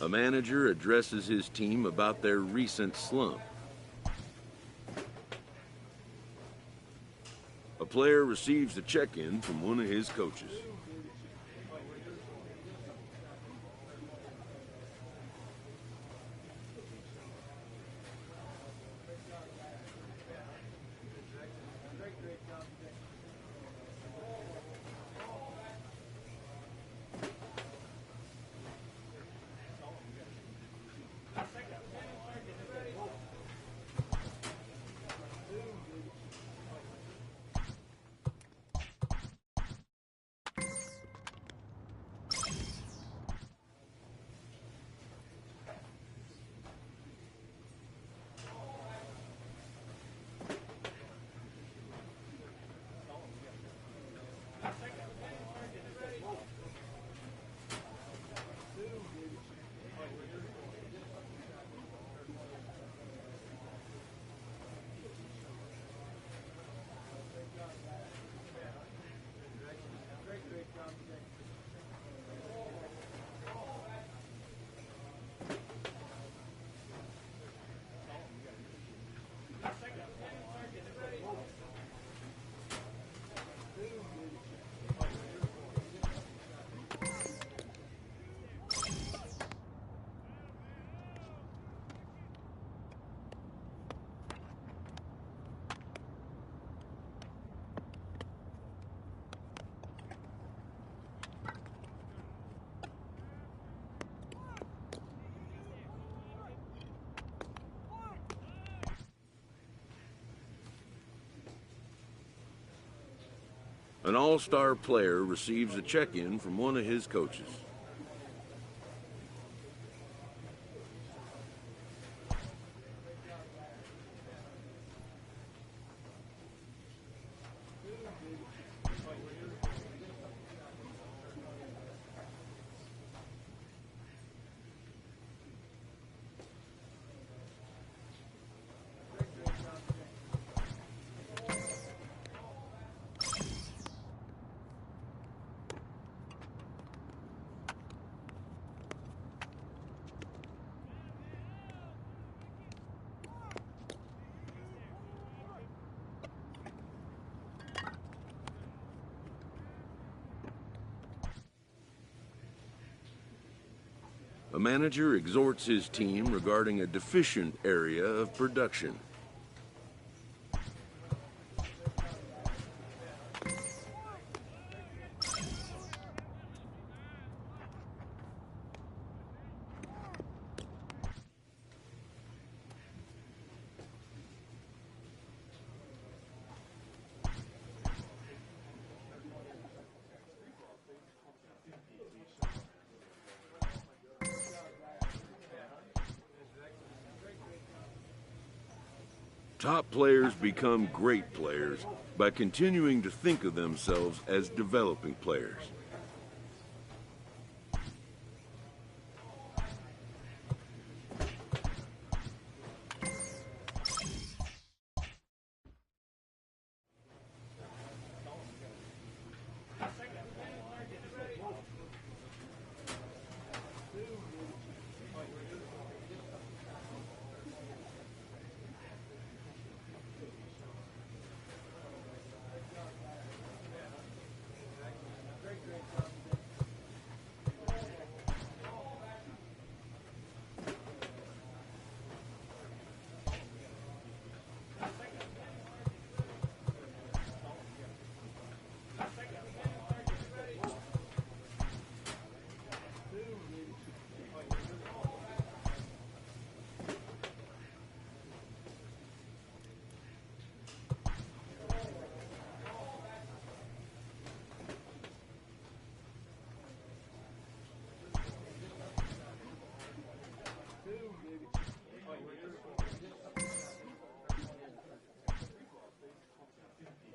A manager addresses his team about their recent slump. A player receives a check-in from one of his coaches. An all-star player receives a check-in from one of his coaches. A manager exhorts his team regarding a deficient area of production. Top players become great players by continuing to think of themselves as developing players.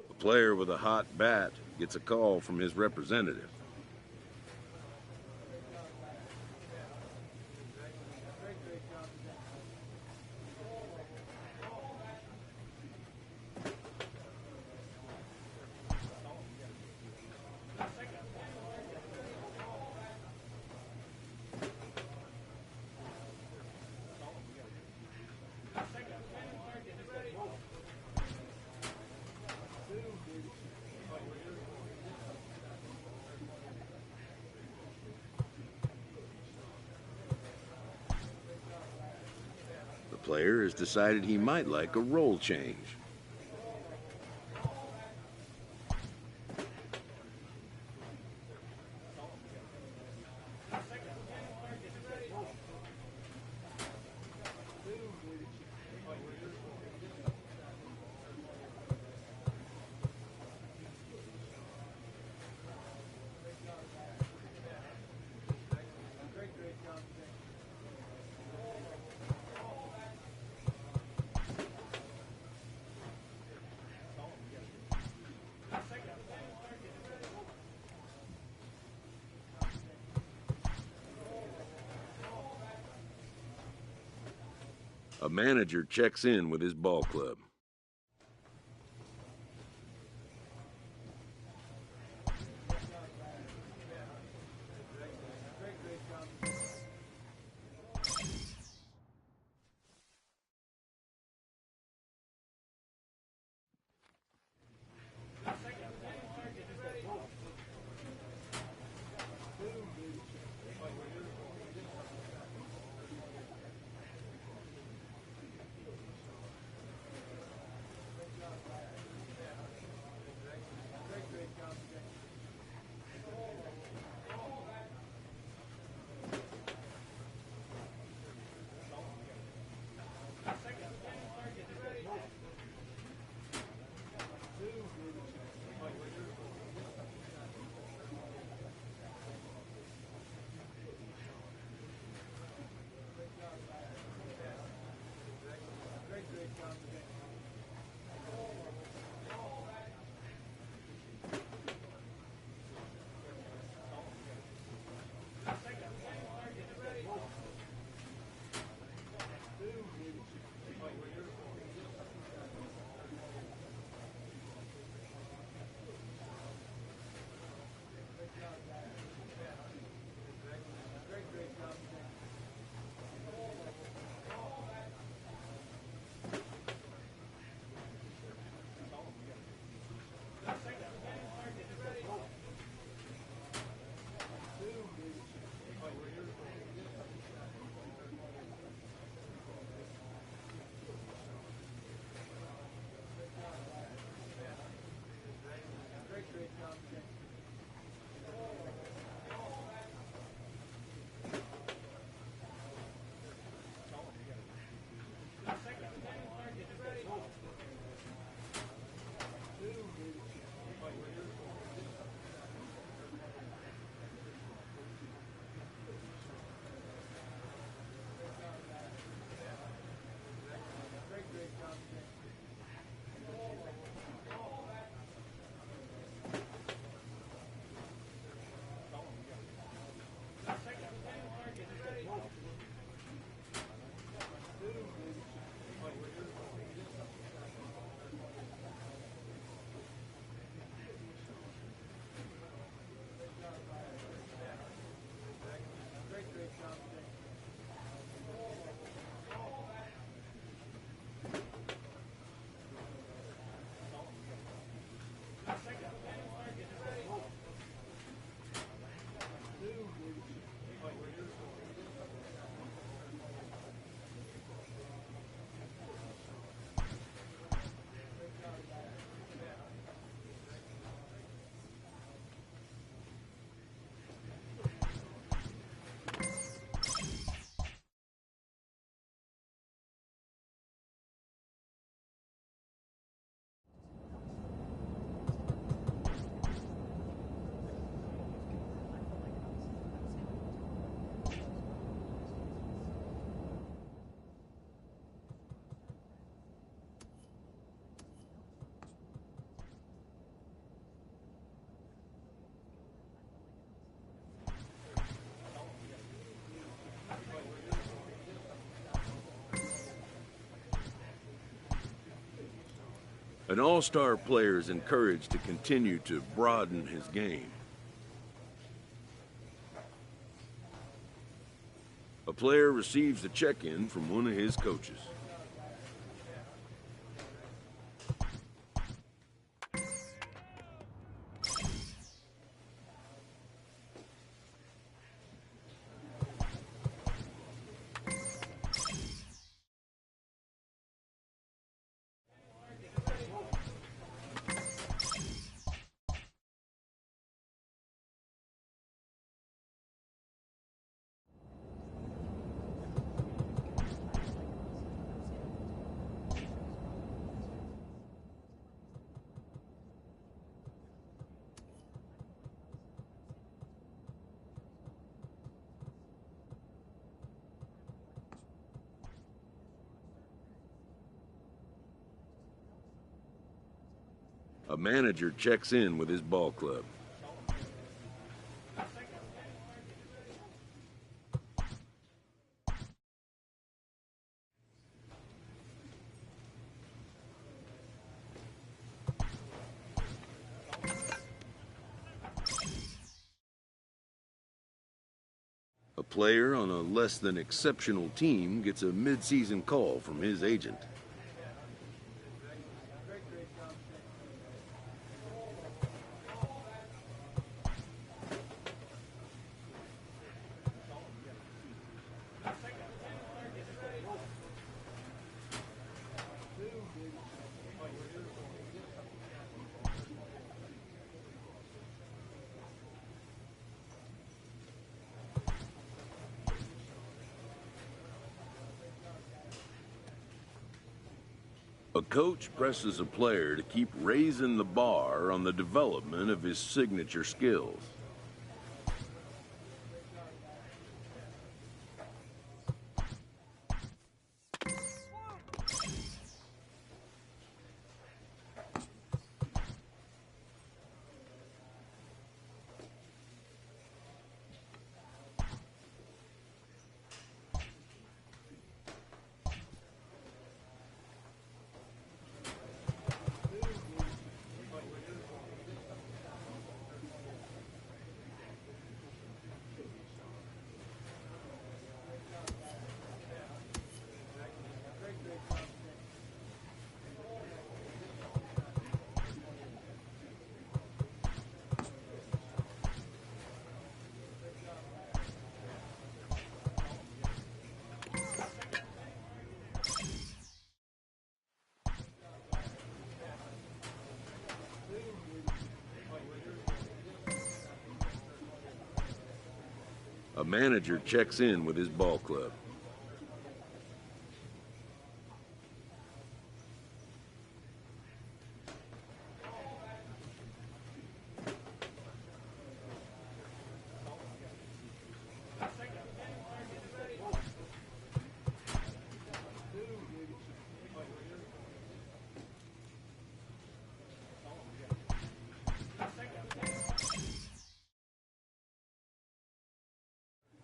A player with a hot bat gets a call from his representative. The player has decided he might like a role change. A manager checks in with his ball club. An all-star player is encouraged to continue to broaden his game. A player receives a check-in from one of his coaches. A manager checks in with his ball club. A player on a less than exceptional team gets a mid-season call from his agent. A coach presses a player to keep raising the bar on the development of his signature skills. A manager checks in with his ball club.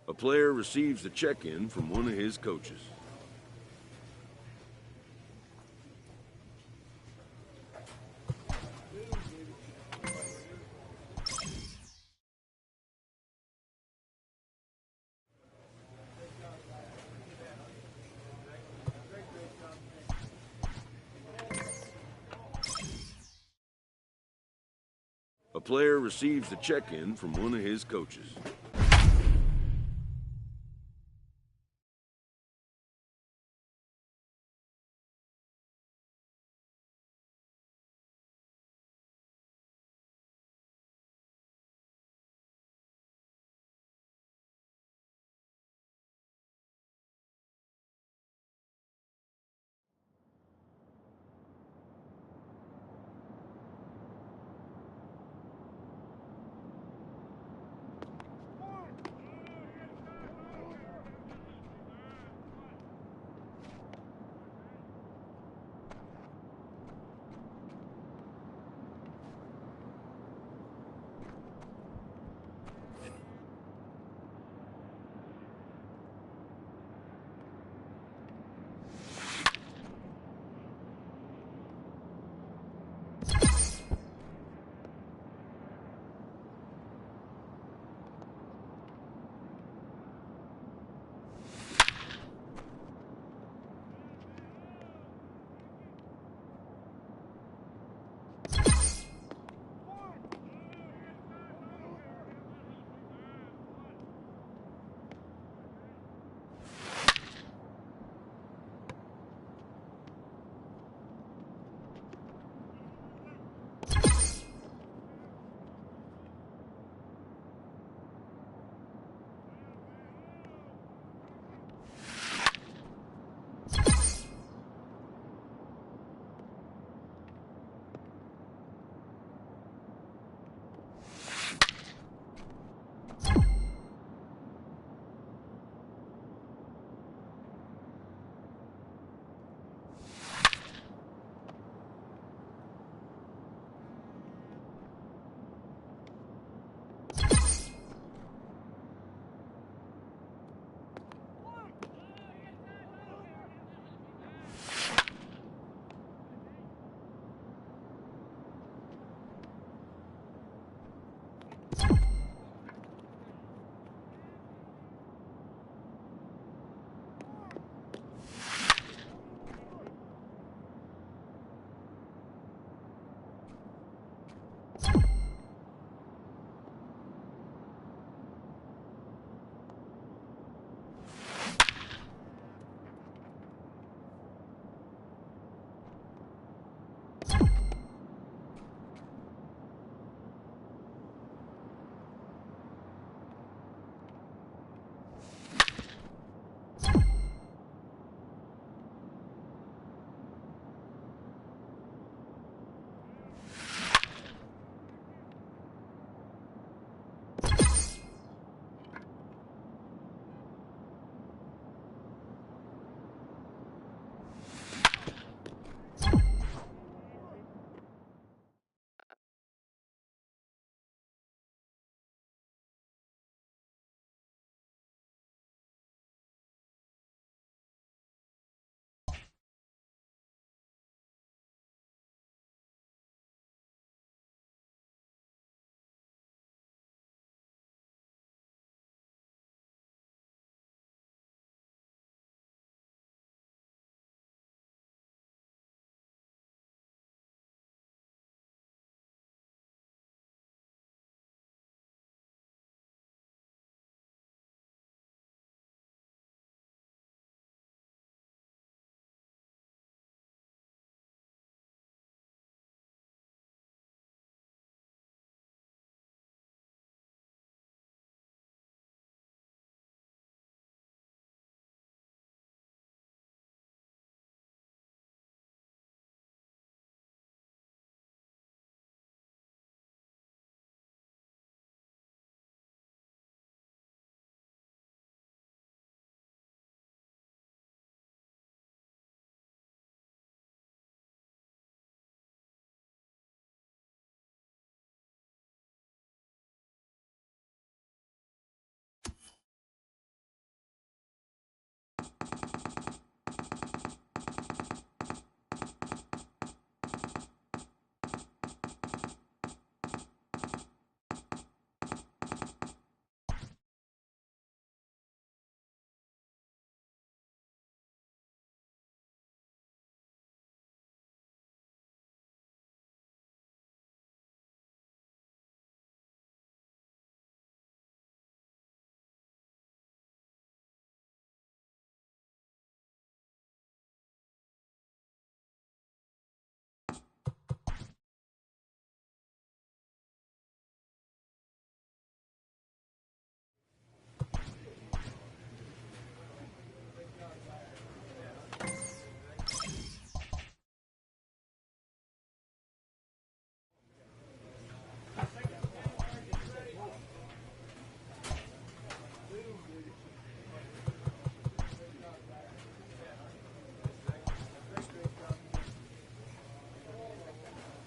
A player receives a check-in from one of his coaches. A player receives a check-in from one of his coaches.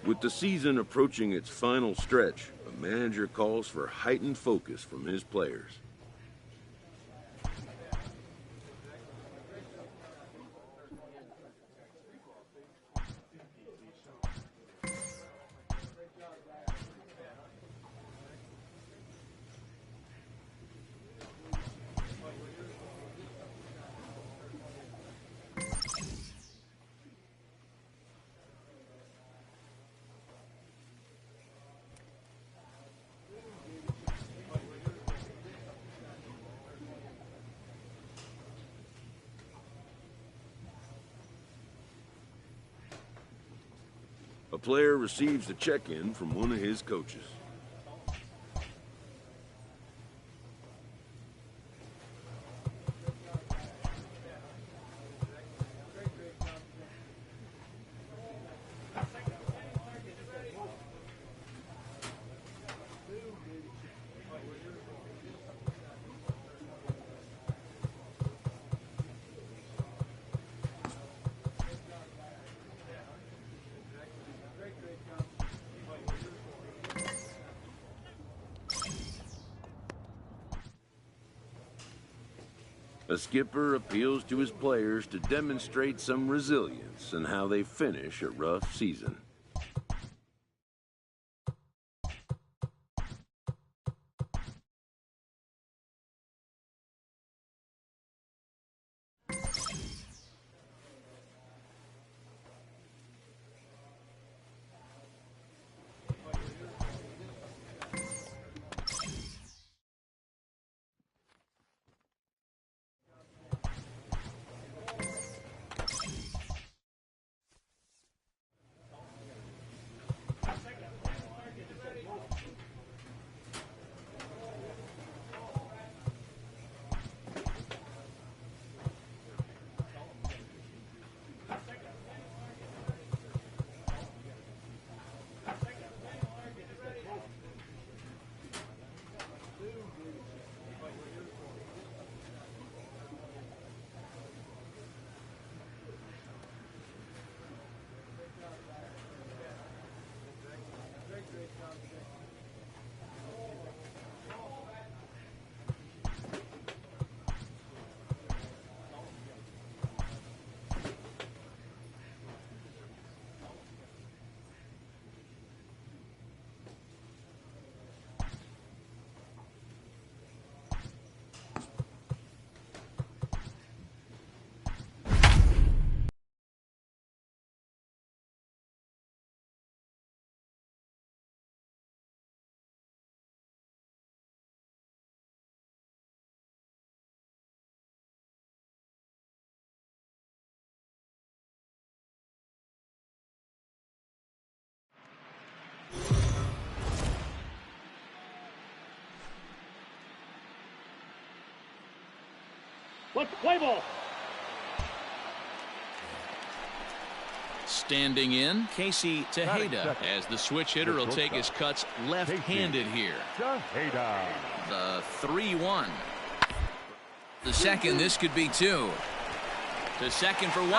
With the season approaching its final stretch, a manager calls for heightened focus from his players. A player receives a check-in from one of his coaches. A skipper appeals to his players to demonstrate some resilience in how they finish a rough season. Let's play ball. Standing in, Casey Tejeda, as the switch hitter will take his cuts left-handed here. The 3-1. The second, this could be 2. To second for 1.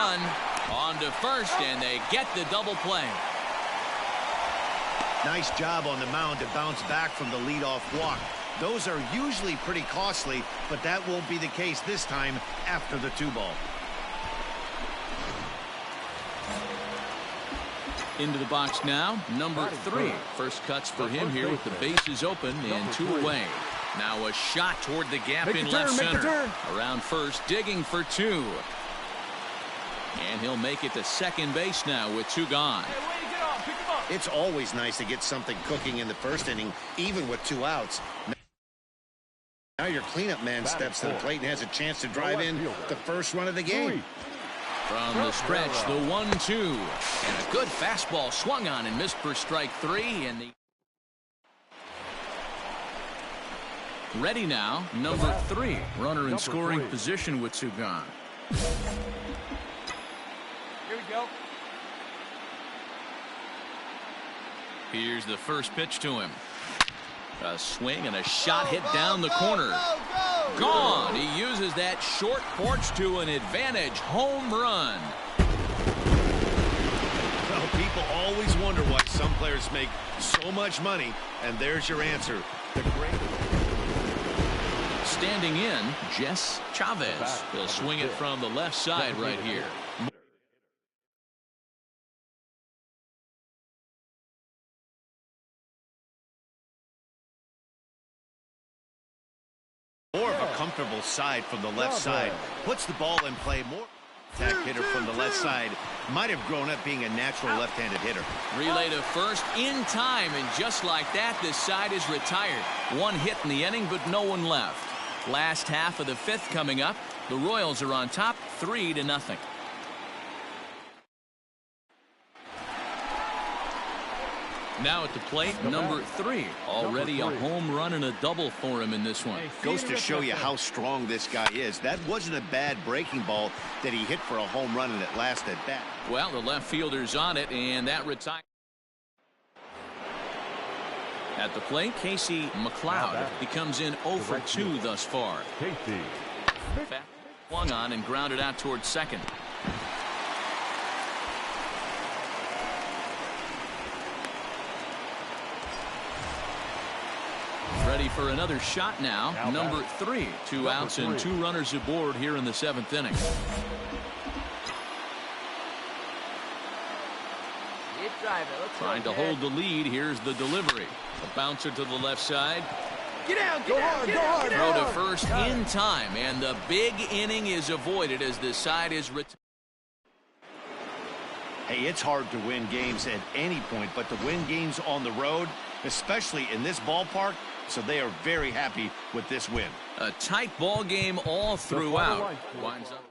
On to first, and they get the double play. Nice job on the mound to bounce back from the leadoff walk. Those are usually pretty costly, but that won't be the case this time after the 2-ball. Into the box now, number 3. First cuts for him here with the bases open and 2 away. Now a shot toward the gap in left center. Around first, digging for 2. And he'll make it to second base now with 2 gone. It's always nice to get something cooking in the first inning, even with 2 outs. Now your cleanup man steps to the plate and has a chance to drive in the first run of the game. From the stretch, the 1-2. And a good fastball swung on and missed for strike 3. And the ready now, number 3. Runner in scoring position with 2 gone. Here we go. Here's the first pitch to him. A swing and a shot hit down the corner. Gone. He uses that short porch to an advantage home run. Well, people always wonder why some players make so much money, and there's your answer. The great. Standing in, Jess Chavez. He'll swing it from the left side right here. More of a comfortable side from the left side. Puts the ball in play more. Attack hitter from the left side might have grown up being a natural left-handed hitter. Relay to first in time, and just like that, this side is retired. 1 hit in the inning, but no one left. Last half of the 5th coming up. The Royals are on top, 3-0. Now at the plate, number 3. Already a home run and a double for him in this one. Goes to show you how strong this guy is. That wasn't a bad breaking ball that he hit for a home run in that last at bat. Well, the left fielder's on it, and that retires. At the plate, Casey McLeod. He comes in 0 for 2 thus far. Swung on and grounded out towards second. Ready for another shot now. Number 3. 2 outs and 2 runners aboard here in the 7th inning. Trying to hold the lead. Here's the delivery. A bouncer to the left side. Get out, go hard, go hard. Throw to first in time, and the big inning is avoided as the side is retired. Hey, it's hard to win games at any point, but to win games on the road, especially in this ballpark, so they are very happy with this win. A tight ball game all throughout. Winds up.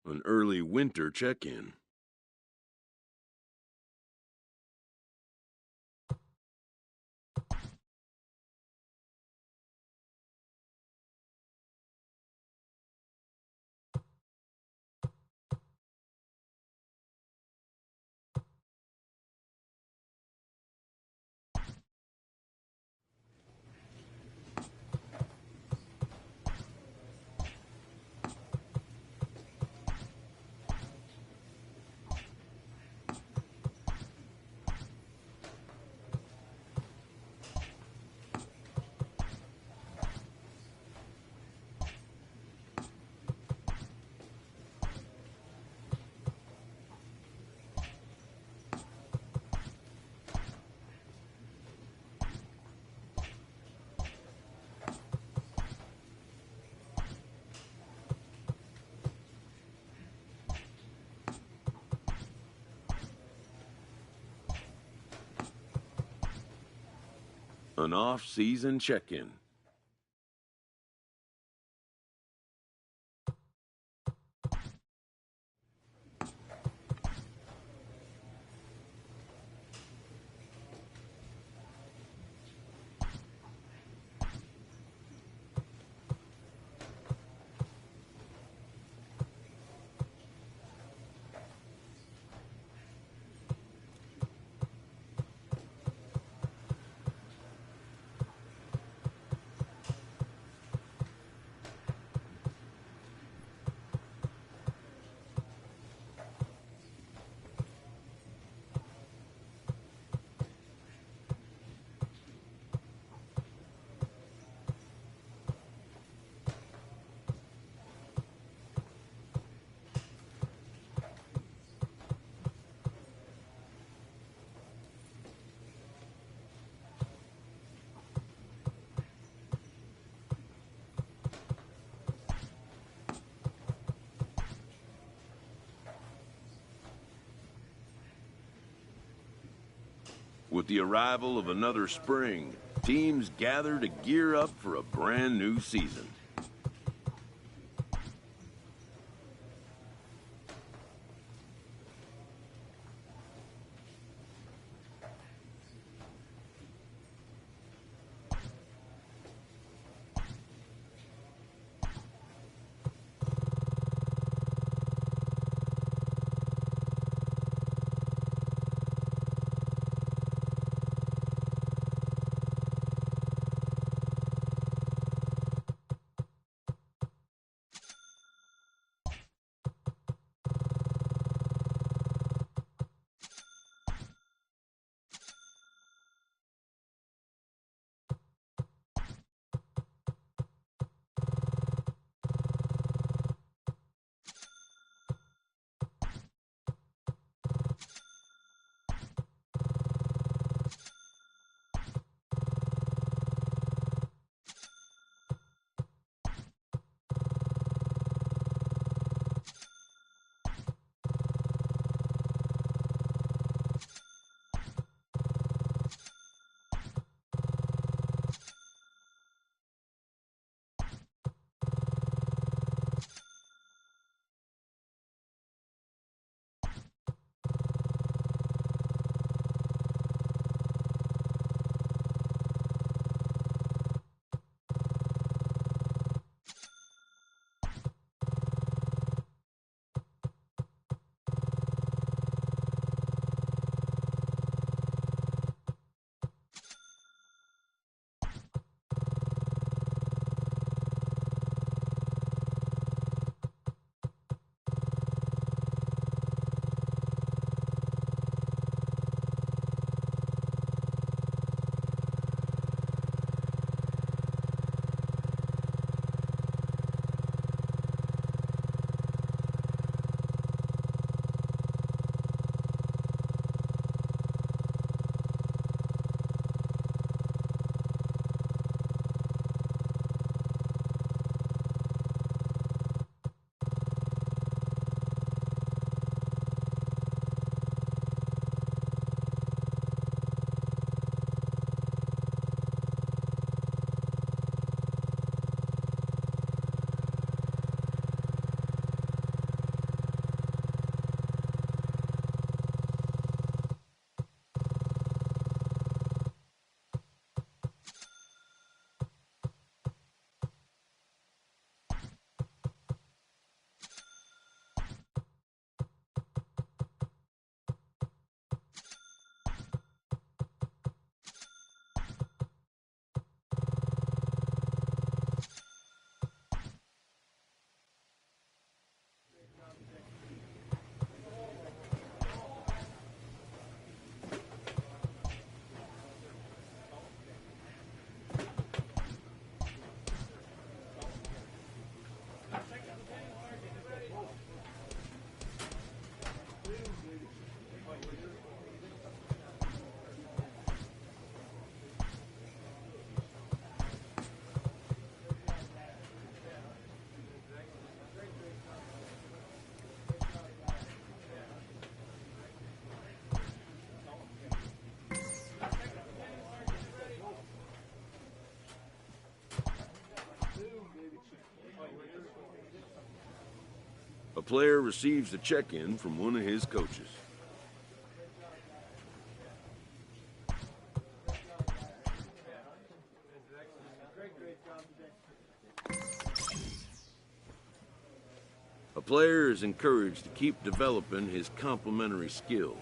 An early winter check-in. An off-season check-in. With the arrival of another spring, teams gather to gear up for a brand new season. player receives a check-in from one of his coaches. A player is encouraged to keep developing his complementary skills.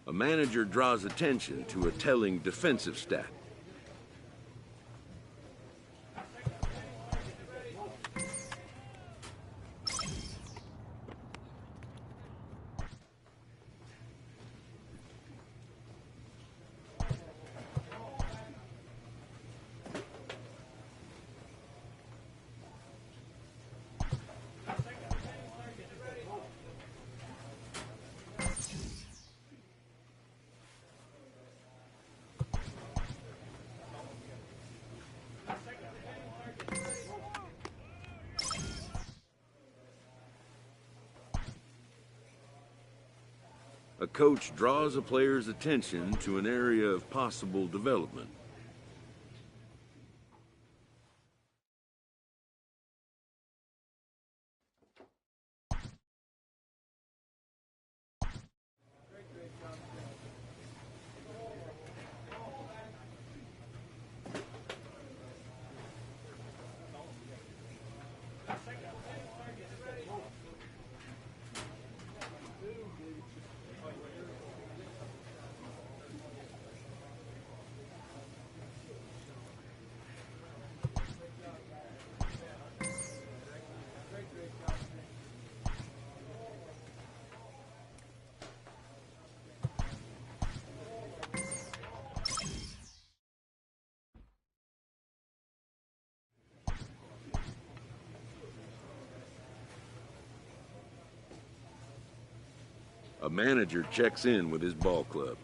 A manager draws attention to a telling defensive stat. A coach draws a player's attention to an area of possible development. A manager checks in with his ball club.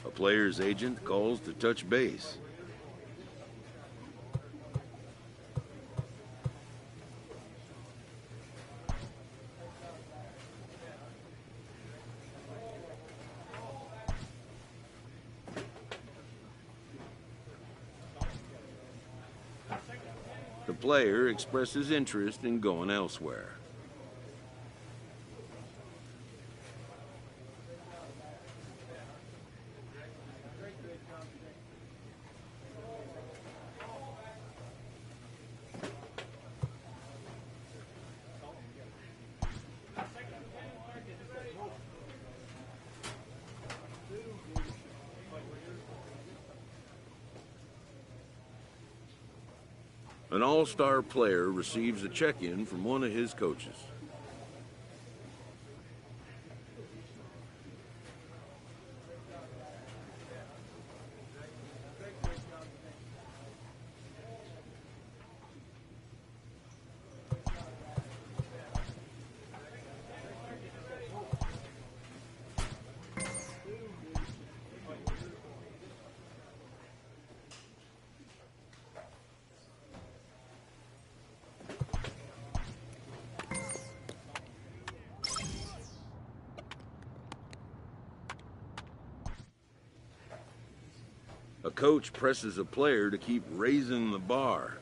A player's agent calls to touch base. The player expresses interest in going elsewhere. An all-star player receives a check-in from one of his coaches. A coach presses a player to keep raising the bar.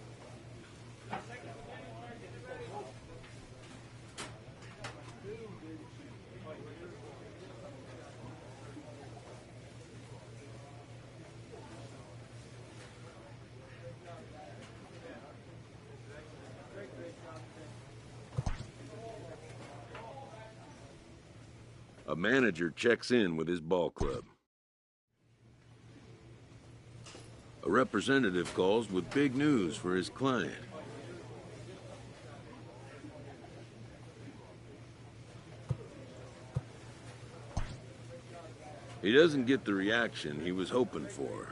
A manager checks in with his ball club. A representative calls with big news for his client. He doesn't get the reaction he was hoping for.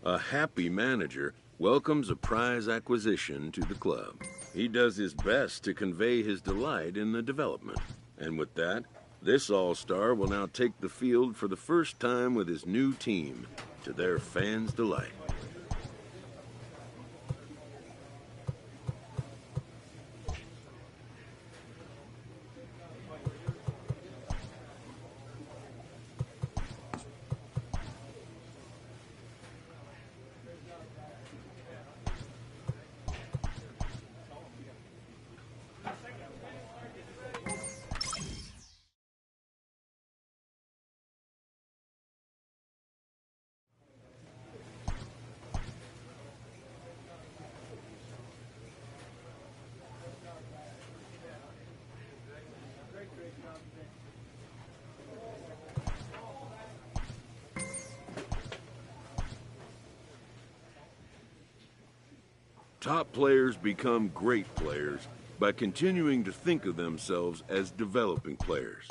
A happy manager welcomes a prize acquisition to the club. He does his best to convey his delight in the development. And with that, this all-star will now take the field for the first time with his new team, to their fans' delight. Top players become great players by continuing to think of themselves as developing players.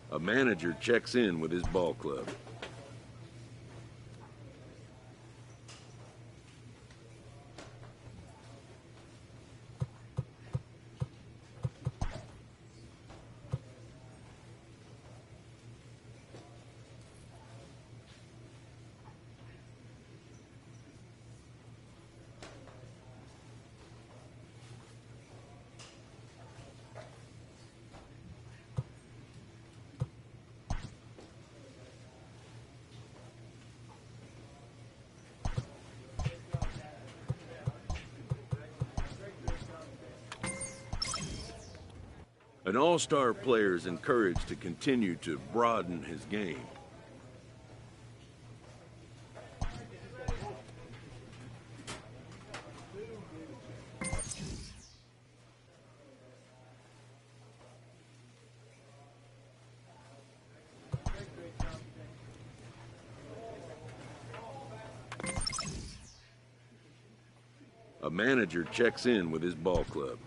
A manager checks in with his ball club. An all-star player is encouraged to continue to broaden his game. A manager checks in with his ball club.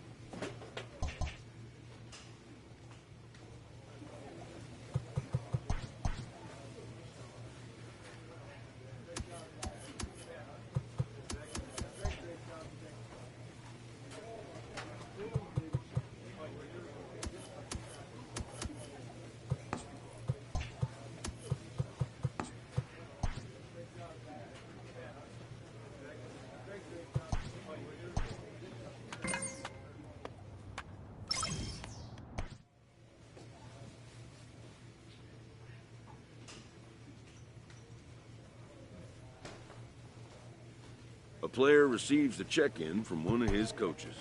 A player receives a check-in from one of his coaches.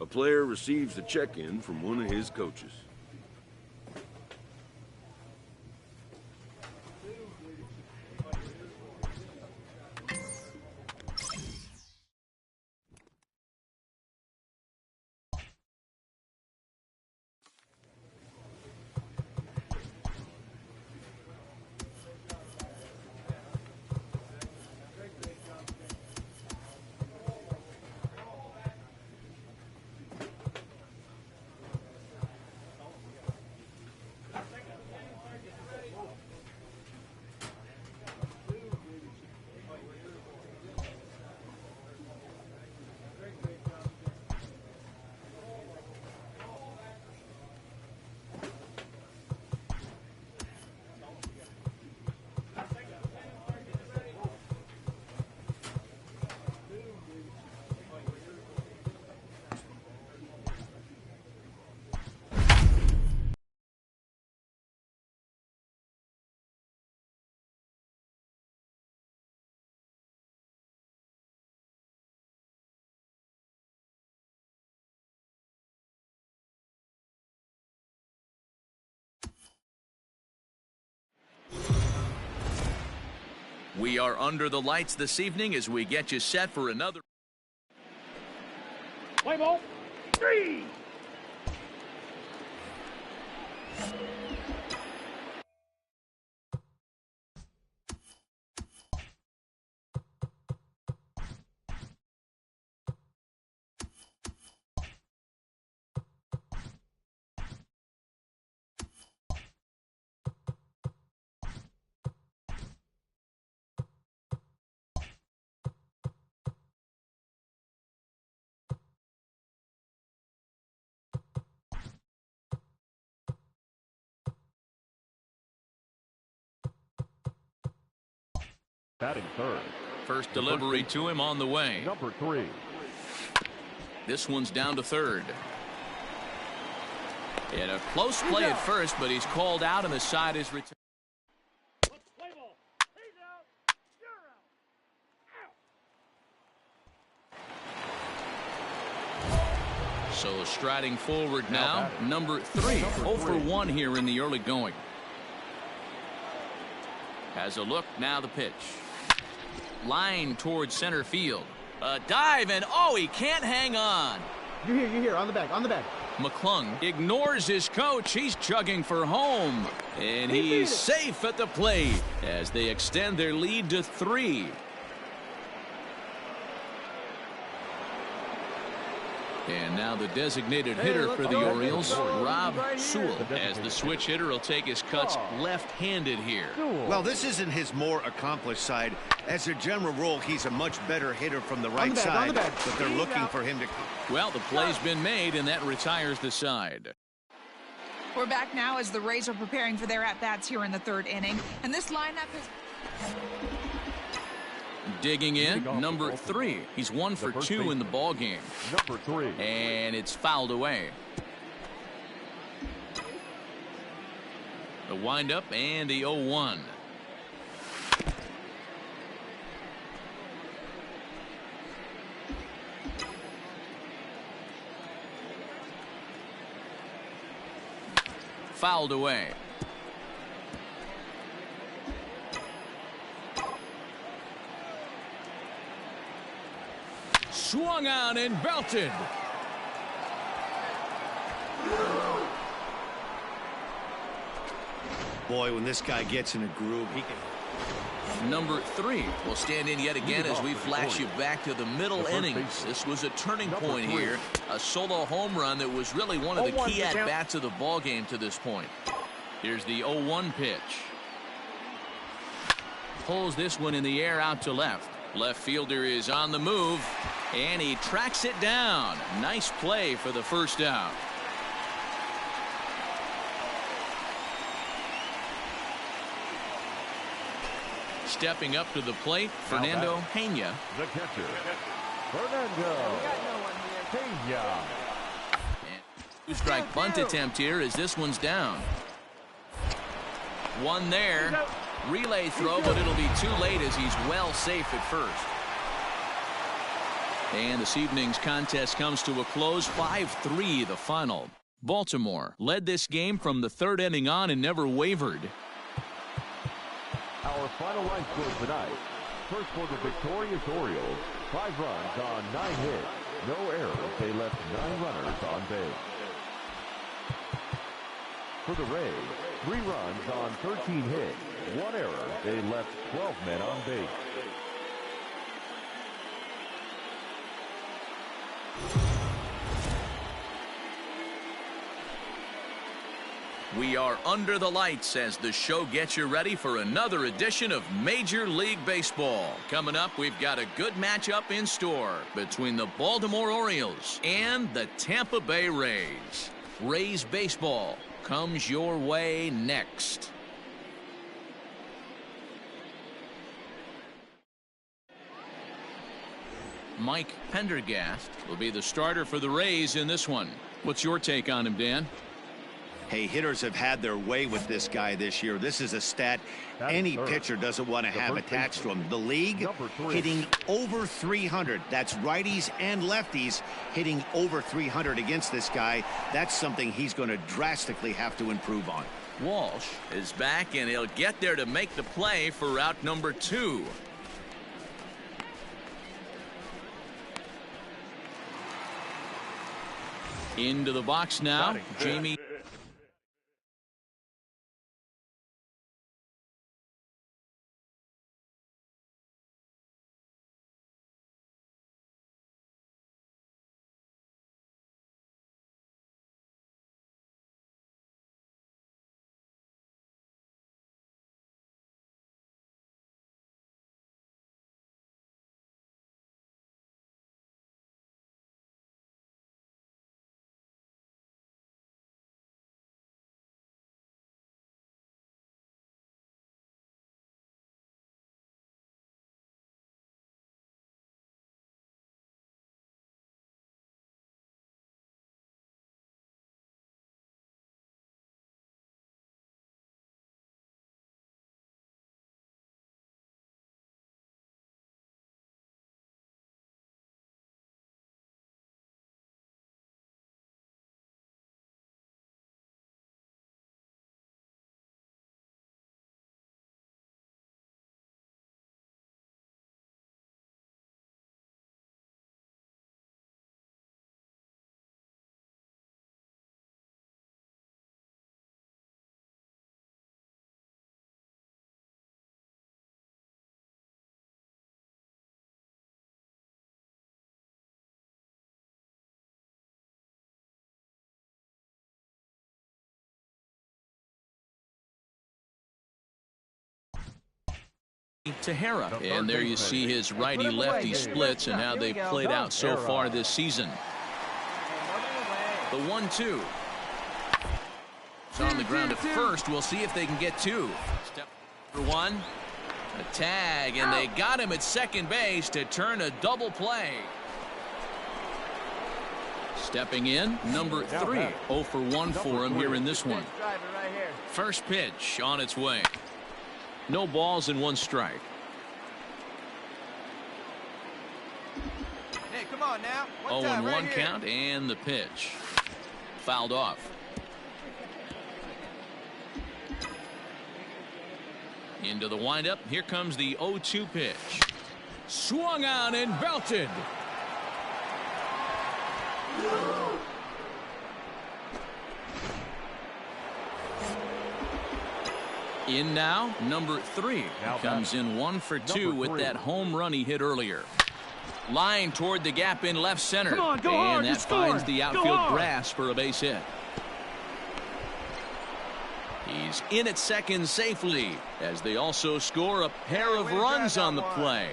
A player receives a check-in from one of his coaches. We are under the lights this evening as we get you set for another. Play ball. 3. Batting third. First delivery to him on the way. Number 3. This one's down to third. And a close play at first, but he's called out and the side is returned. So striding forward now, number 3. 0 for 1 here in the early going. Has a look, now the pitch. Line towards center field. A dive, and oh, he can't hang on. You're here, on the back, McClung ignores his coach. He's chugging for home. And he's safe at the plate as they extend their lead to 3. And now the designated hitter for the Orioles, Rob Sewell, as the switch hitter will take his cuts left-handed here. Well, this isn't his more accomplished side. As a general rule, he's a much better hitter from the right side, but they're looking for him to... Well, the play's been made, and that retires the side. We're back now as the Rays are preparing for their at-bats here in the third inning. And this lineup is... Digging in, number 3. He's 1 for 2 in the ball game. Number 3. And it's fouled away. The windup and the 0-1. Fouled away. Swung on and belted. Boy, when this guy gets in a groove, he can... Number 3 will stand in yet again as we flash you back to the middle innings. This was a turning point here. A solo home run that was really one of the key at-bats of the ball game to this point. Here's the 0-1 pitch. Pulls this one in the air out to left. Left fielder is on the move, and he tracks it down. Nice play for the first out. Stepping up to the plate, Fernando Pena. The catcher, Fernando Pena. Two-strike bunt attempt here as this one's down. One there. Relay throw, but it'll be too late as he's well safe at first. And this evening's contest comes to a close. 5-3 the final. Baltimore led this game from the third inning on and never wavered. Our final line score tonight. First for the victorious Orioles, 5 runs on 9 hits. No errors. They left 9 runners on base. For the Rays, 3 runs on 13 hits. 1 error. They left 12 men on base. We are under the lights as the show gets you ready for another edition of Major League Baseball. Coming up, we've got a good matchup in store between the Baltimore Orioles and the Tampa Bay Rays. Rays baseball comes your way next. Mike Pendergast will be the starter for the Rays in this one. What's your take on him, Dan? Hey, hitters have had their way with this guy this year. This is a stat any pitcher doesn't want to have attached to him. The league hitting over 300. That's righties and lefties hitting over 300 against this guy. That's something he's going to drastically have to improve on. Walsh is back, and he'll get there to make the play for route number 2. Into the box now, Jamie. Tahera, and there you see his righty-lefty splits and how they've played out so far this season. The 1-2. It's on the ground at first. We'll see if they can get 2. Step for 1. A tag, and they got him at second base to turn a double play. Stepping in, number 3. 0 for 1 for him here in this one. First pitch on its way. No balls and 1 strike. Hey, come on now. 0-1 count, and the pitch. Fouled off. Into the windup. Here comes the 0-2 pitch. Swung on and belted. In now, number 3. Comes in 1 for 2 with that home run he hit earlier. Line toward the gap in left center. Come on, go hard, and that finds the outfield grass for a base hit. He's in at second safely as they also score a pair of runs on the play.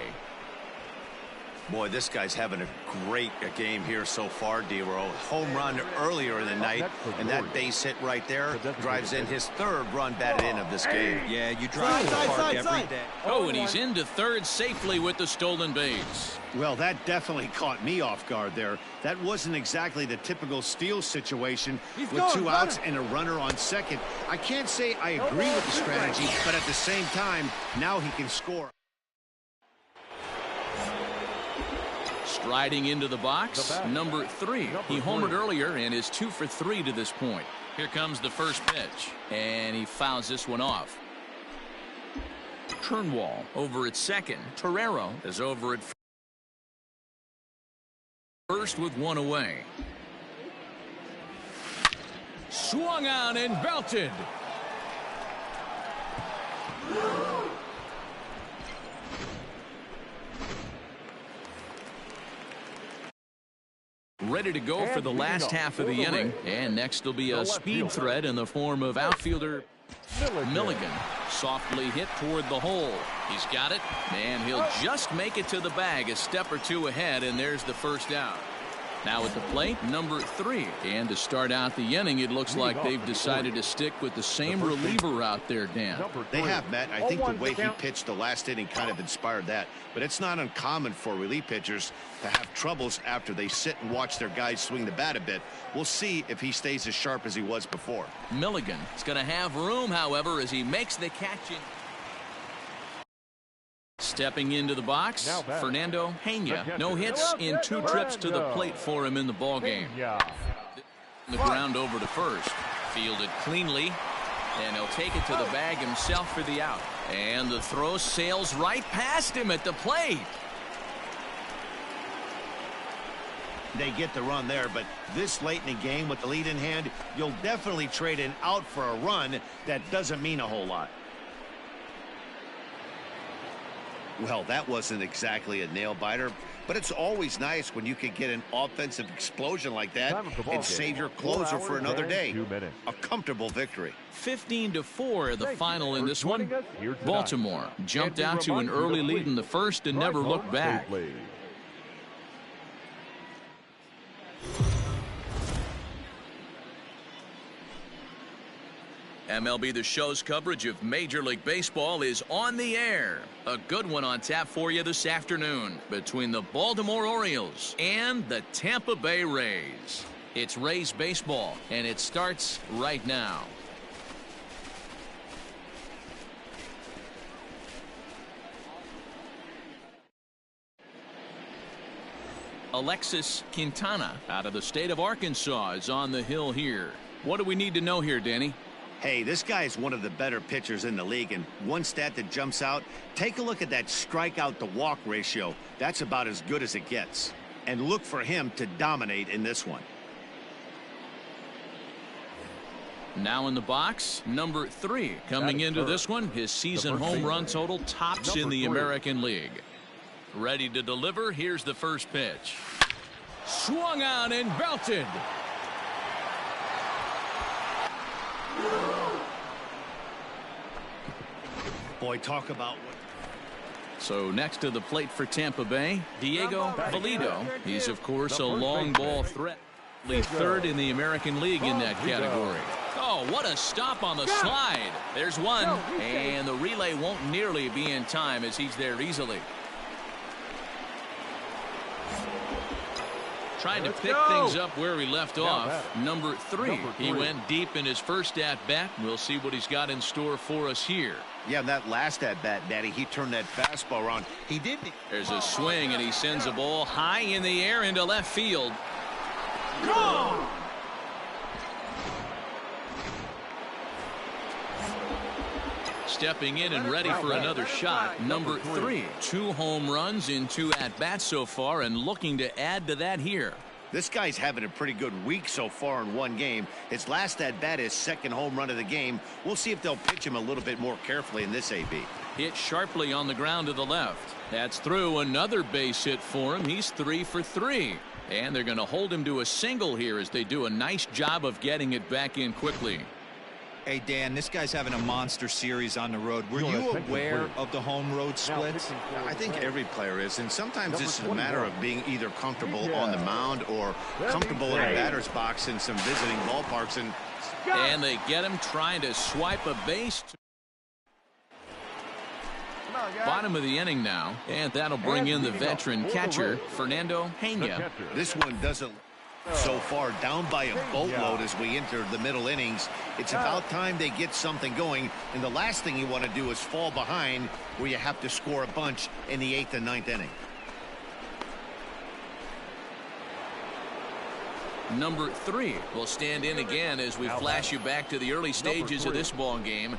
Boy, this guy's having a great game here so far, D-Roll. Home run earlier in the night, and that base hit right there drives in his 3rd run batted in of this game. Yeah, you drive to the park every day. Oh, and he's into 3rd safely with the stolen base. Well, that definitely caught me off guard there. That wasn't exactly the typical steal situation with 2 outs and a runner on second. I can't say I agree with the strategy, but at the same time, now he can score. Striding into the box, number 3. He homered earlier and is 2 for 3 to this point. Here comes the first pitch, and he fouls this one off. Turnwall over at second. Torrero is over at first with 1 away. Swung on and belted. Ready to go for the last half of the inning. And next will be a speed threat in the form of outfielder Milligan. Softly hit toward the hole. He's got it, and he'll just make it to the bag a step or 2 ahead, and there's the first out. Now at the plate, number 3. And to start out the inning, it looks like they've decided to stick with the same reliever out there, Dan. They have, Matt. I think the way he pitched the last inning kind of inspired that. But it's not uncommon for relief pitchers to have troubles after they sit and watch their guys swing the bat a bit. We'll see if he stays as sharp as he was before. Milligan is going to have room, however, as he makes the catch in. Stepping into the box, Fernando Pena. No hits in 2 trips to the plate for him in the ballgame. The ground over to first. Fielded cleanly. And he'll take it to the bag himself for the out. And the throw sails right past him at the plate. They get the run there, but this late in the game with the lead in hand, you'll definitely trade an out for a run. That doesn't mean a whole lot. Well, that wasn't exactly a nail-biter, but it's always nice when you can get an offensive explosion like that and save your closer for another day. A comfortable victory. 15-4 the final in this one. Baltimore jumped out to an early lead in the first and never looked back. MLB The Show's coverage of Major League Baseball is on the air. A good one on tap for you this afternoon between the Baltimore Orioles and the Tampa Bay Rays. It's Rays baseball, and it starts right now. Alexis Quintana out of the state of Arkansas is on the hill here. What do we need to know here, Danny? Hey, this guy is one of the better pitchers in the league, and one stat that jumps out, take a look at that strikeout to walk ratio. That's about as good as it gets. And look for him to dominate in this one. Now in the box, number 3 coming into this one. His season home run total tops in the American League. Ready to deliver. Here's the first pitch. Swung on and belted. Boy, talk about what. So next to the plate for Tampa Bay, Diego Valido. He's, of course, a long ball threat. Third in the American League in that category. Oh, what a stop on the slide. There's one, and the relay won't nearly be in time as he's there easily. Trying to pick things up where he left off. Number 3. He went deep in his first at-bat. We'll see what he's got in store for us here. Yeah, that last at-bat, Daddy, he turned that fastball around. He didn't. There's a swing, and he sends a ball high in the air into left field. Gone! Stepping in and ready for another shot. Number 3. 2 home runs in 2 at-bats so far, and looking to add to that here. This guy's having a pretty good week so far in one game. His last at-bat is second home run of the game. We'll see if they'll pitch him a little bit more carefully in this AB. Hit sharply on the ground to the left. That's through. Another base hit for him. He's 3 for 3. And they're going to hold him to a single here as they do a nice job of getting it back in quickly. Hey, Dan, this guy's having a monster series on the road. Were you aware of the home road splits? I think every player is, and sometimes it's a matter of being either comfortable on the mound or comfortable in a batter's box in some visiting ballparks. And they get him trying to swipe a base. Bottom of the inning now, and that'll bring in the veteran catcher, Fernando Pena. This one doesn't. So far down by a boatload as we enter the middle innings. It's about time they get something going, and the last thing you want to do is fall behind where you have to score a bunch in the 8th and 9th inning. Number 3 will stand in again as we flash you back to the early stages of this ball game.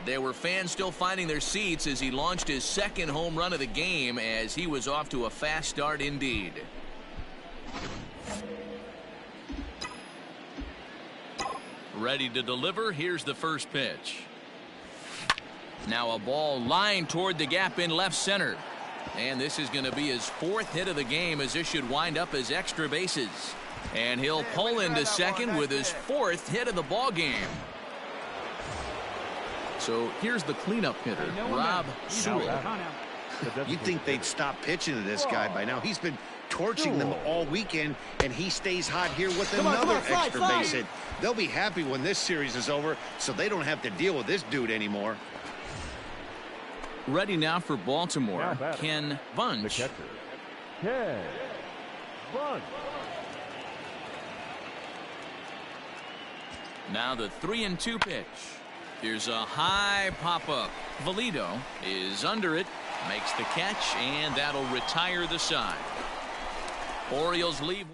There were fans still finding their seats as he launched his second home run of the game, as he was off to a fast start indeed. Ready to deliver. Here's the first pitch. Now a ball lined toward the gap in left center. And this is going to be his 4th hit of the game, as this should wind up as extra bases. And he'll pull into second with his 4th hit of the ball game. So here's the cleanup hitter, Rob Sewell. You'd think they'd stop pitching to this guy by now. He's been torching them all weekend, and he stays hot here with another extra base hit. They'll be happy when this series is over, so they don't have to deal with this dude anymore. Ready now for Baltimore, Ken Bunch. Ken Bunch. Now the 3-2 pitch. Here's a high pop-up. Valido is under it, makes the catch, and that'll retire the side. Orioles leave.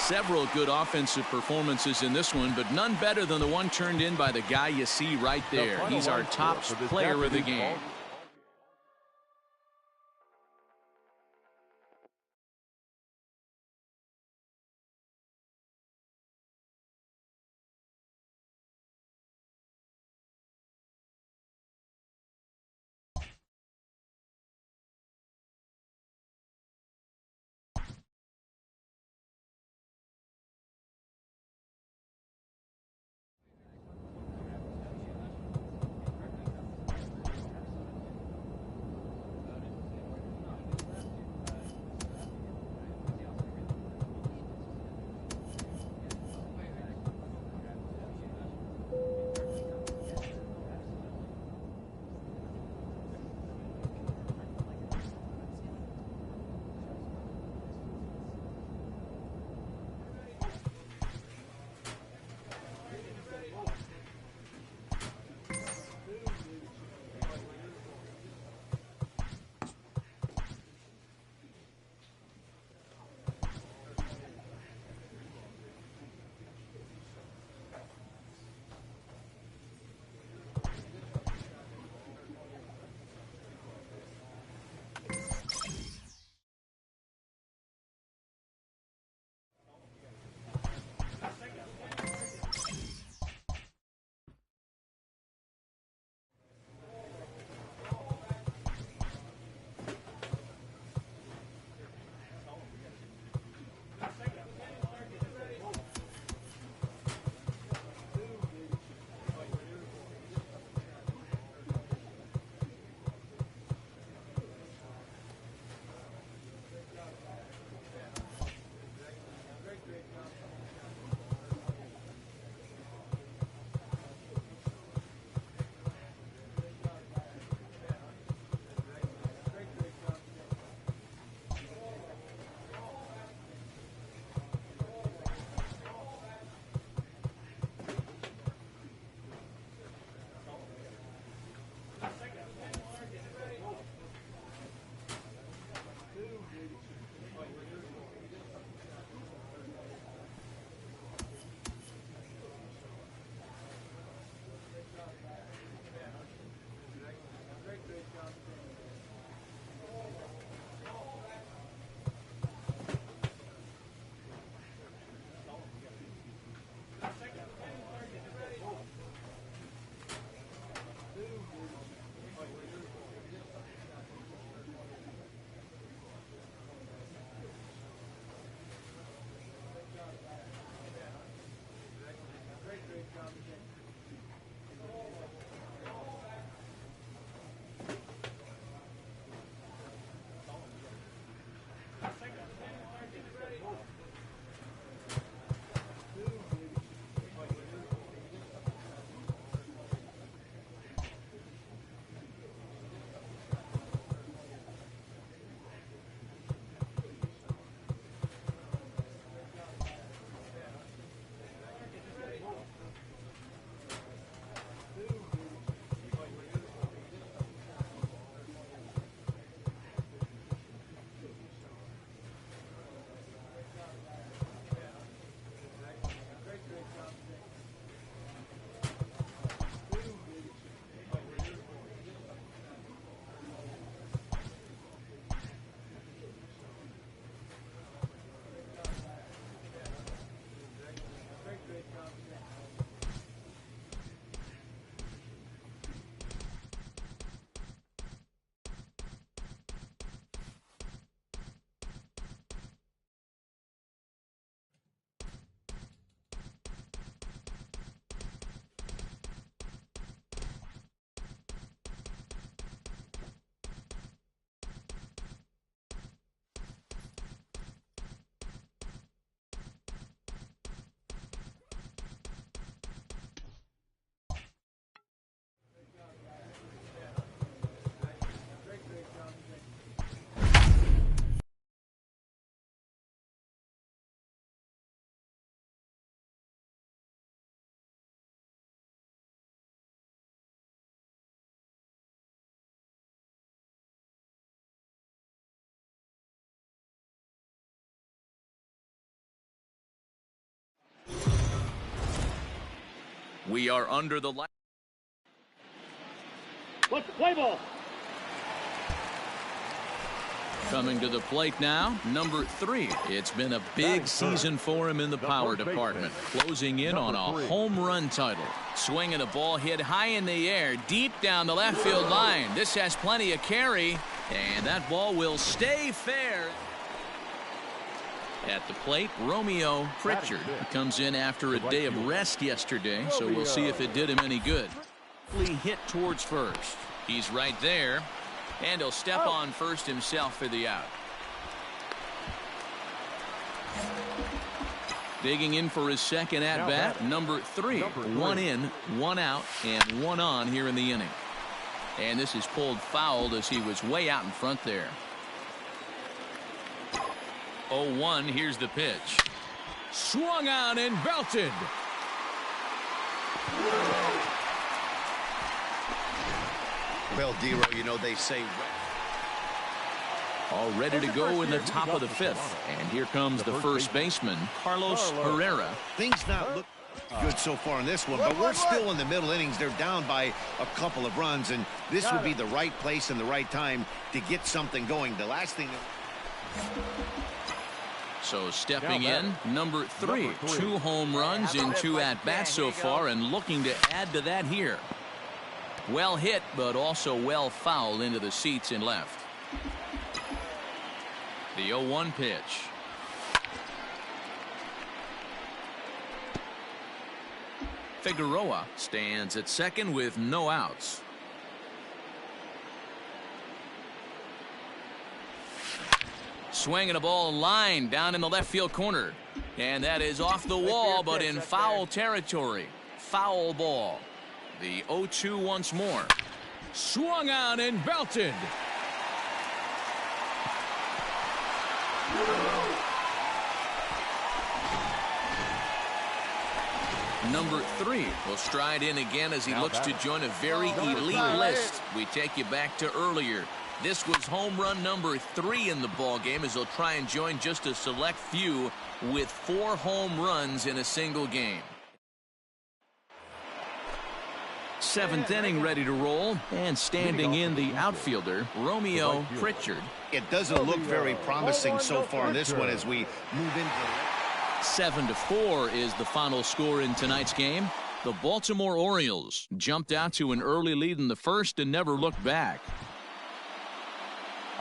several good offensive performances in this one, but none better than the one turned in by the guy you see right there. He's our top player of the game. We are under the light. Let's play ball. Coming to the plate now, number 3. It's been a big season for him in the power department, closing in on a home run title. Swinging a ball hit high in the air, deep down the left field line. This has plenty of carry, and that ball will stay fair. At the plate, Romeo Pritchard comes in after a day of rest yesterday, so we'll see if it did him any good. Hit towards first. He's right there. And he'll step on first himself for the out. Digging in for his second at-bat, number 3. 1 in, 1 out, and 1 on here in the inning. And this is pulled foul as he was way out in front there. 0-1, here's the pitch. Swung on and belted. Well, Dero, you know, they say all ready to go in the top of the 5th. And here comes the first baseman, Carlos Herrera. Things not look good so far in this one, but we're still in the middle innings. They're down by a couple of runs, and this would be the right place and the right time to get something going. The last thing. So stepping in, number 3. 2 home runs in 2 at-bats so far, and looking to add to that here. Well hit, but also well fouled into the seats in left. The 0-1 pitch. Figueroa stands at second with no outs. Swinging a ball line down in the left field corner. And that is off the wall, but in foul territory. Foul ball. The 0-2 once more. Swung on and belted. Number 3 will stride in again as he looks to join a very elite list. We take you back to earlier. This was home run number 3 in the ball game as he'll try and join just a select few with 4 home runs in a single game. 7th inning ready to roll, and standing in the outfielder, Romeo Pritchard. It doesn't look very promising so far in this one as we move into 7-4 is the final score in tonight's game. The Baltimore Orioles jumped out to an early lead in the first and never looked back.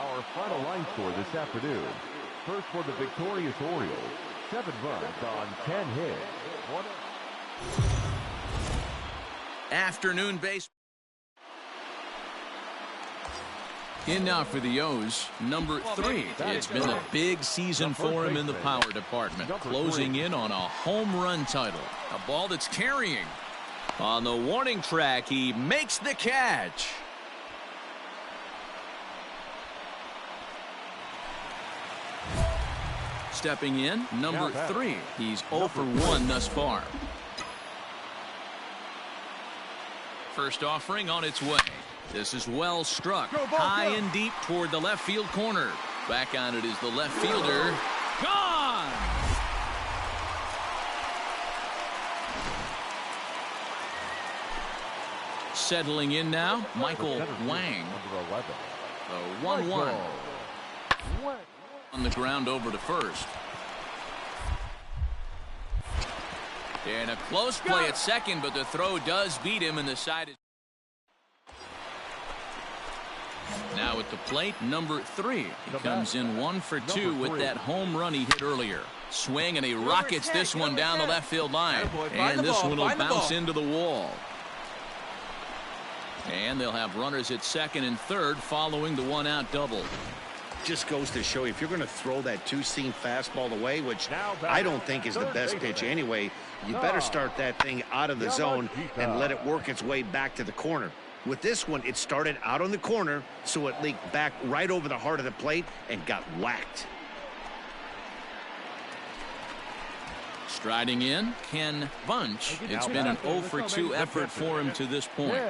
Our final line score this afternoon. First for the victorious Orioles, 7 runs on 10 hits. Afternoon base. In now for the O's, number 3. It's been a big season for him in the power department, closing in on a home run title. A ball that's carrying. On the warning track, he makes the catch. Stepping in, number 3. He's 0 for 1 thus far. First offering on its way. This is well struck. High and deep toward the left field corner. Back on it is the left fielder. Gone! Settling in now, Michael Wang. The 1-1. On the ground over to first. And a close play at second, but the throw does beat him, and the side is. Now at the plate, number 3. He comes in 1 for 2 with that home run he hit earlier. Swing, and he rockets this one down the left field line. And this one will bounce into the wall. And they'll have runners at second and third following the 1-out double. Just goes to show you, if you're going to throw that two-seam fastball away, which I don't think is the best pitch anyway, you better start that thing out of the zone and let it work its way back to the corner. With this one, it started out on the corner, so it leaked back right over the heart of the plate and got whacked. Striding in, Ken Bunch. It's been an 0 for 2 effort for him to this point.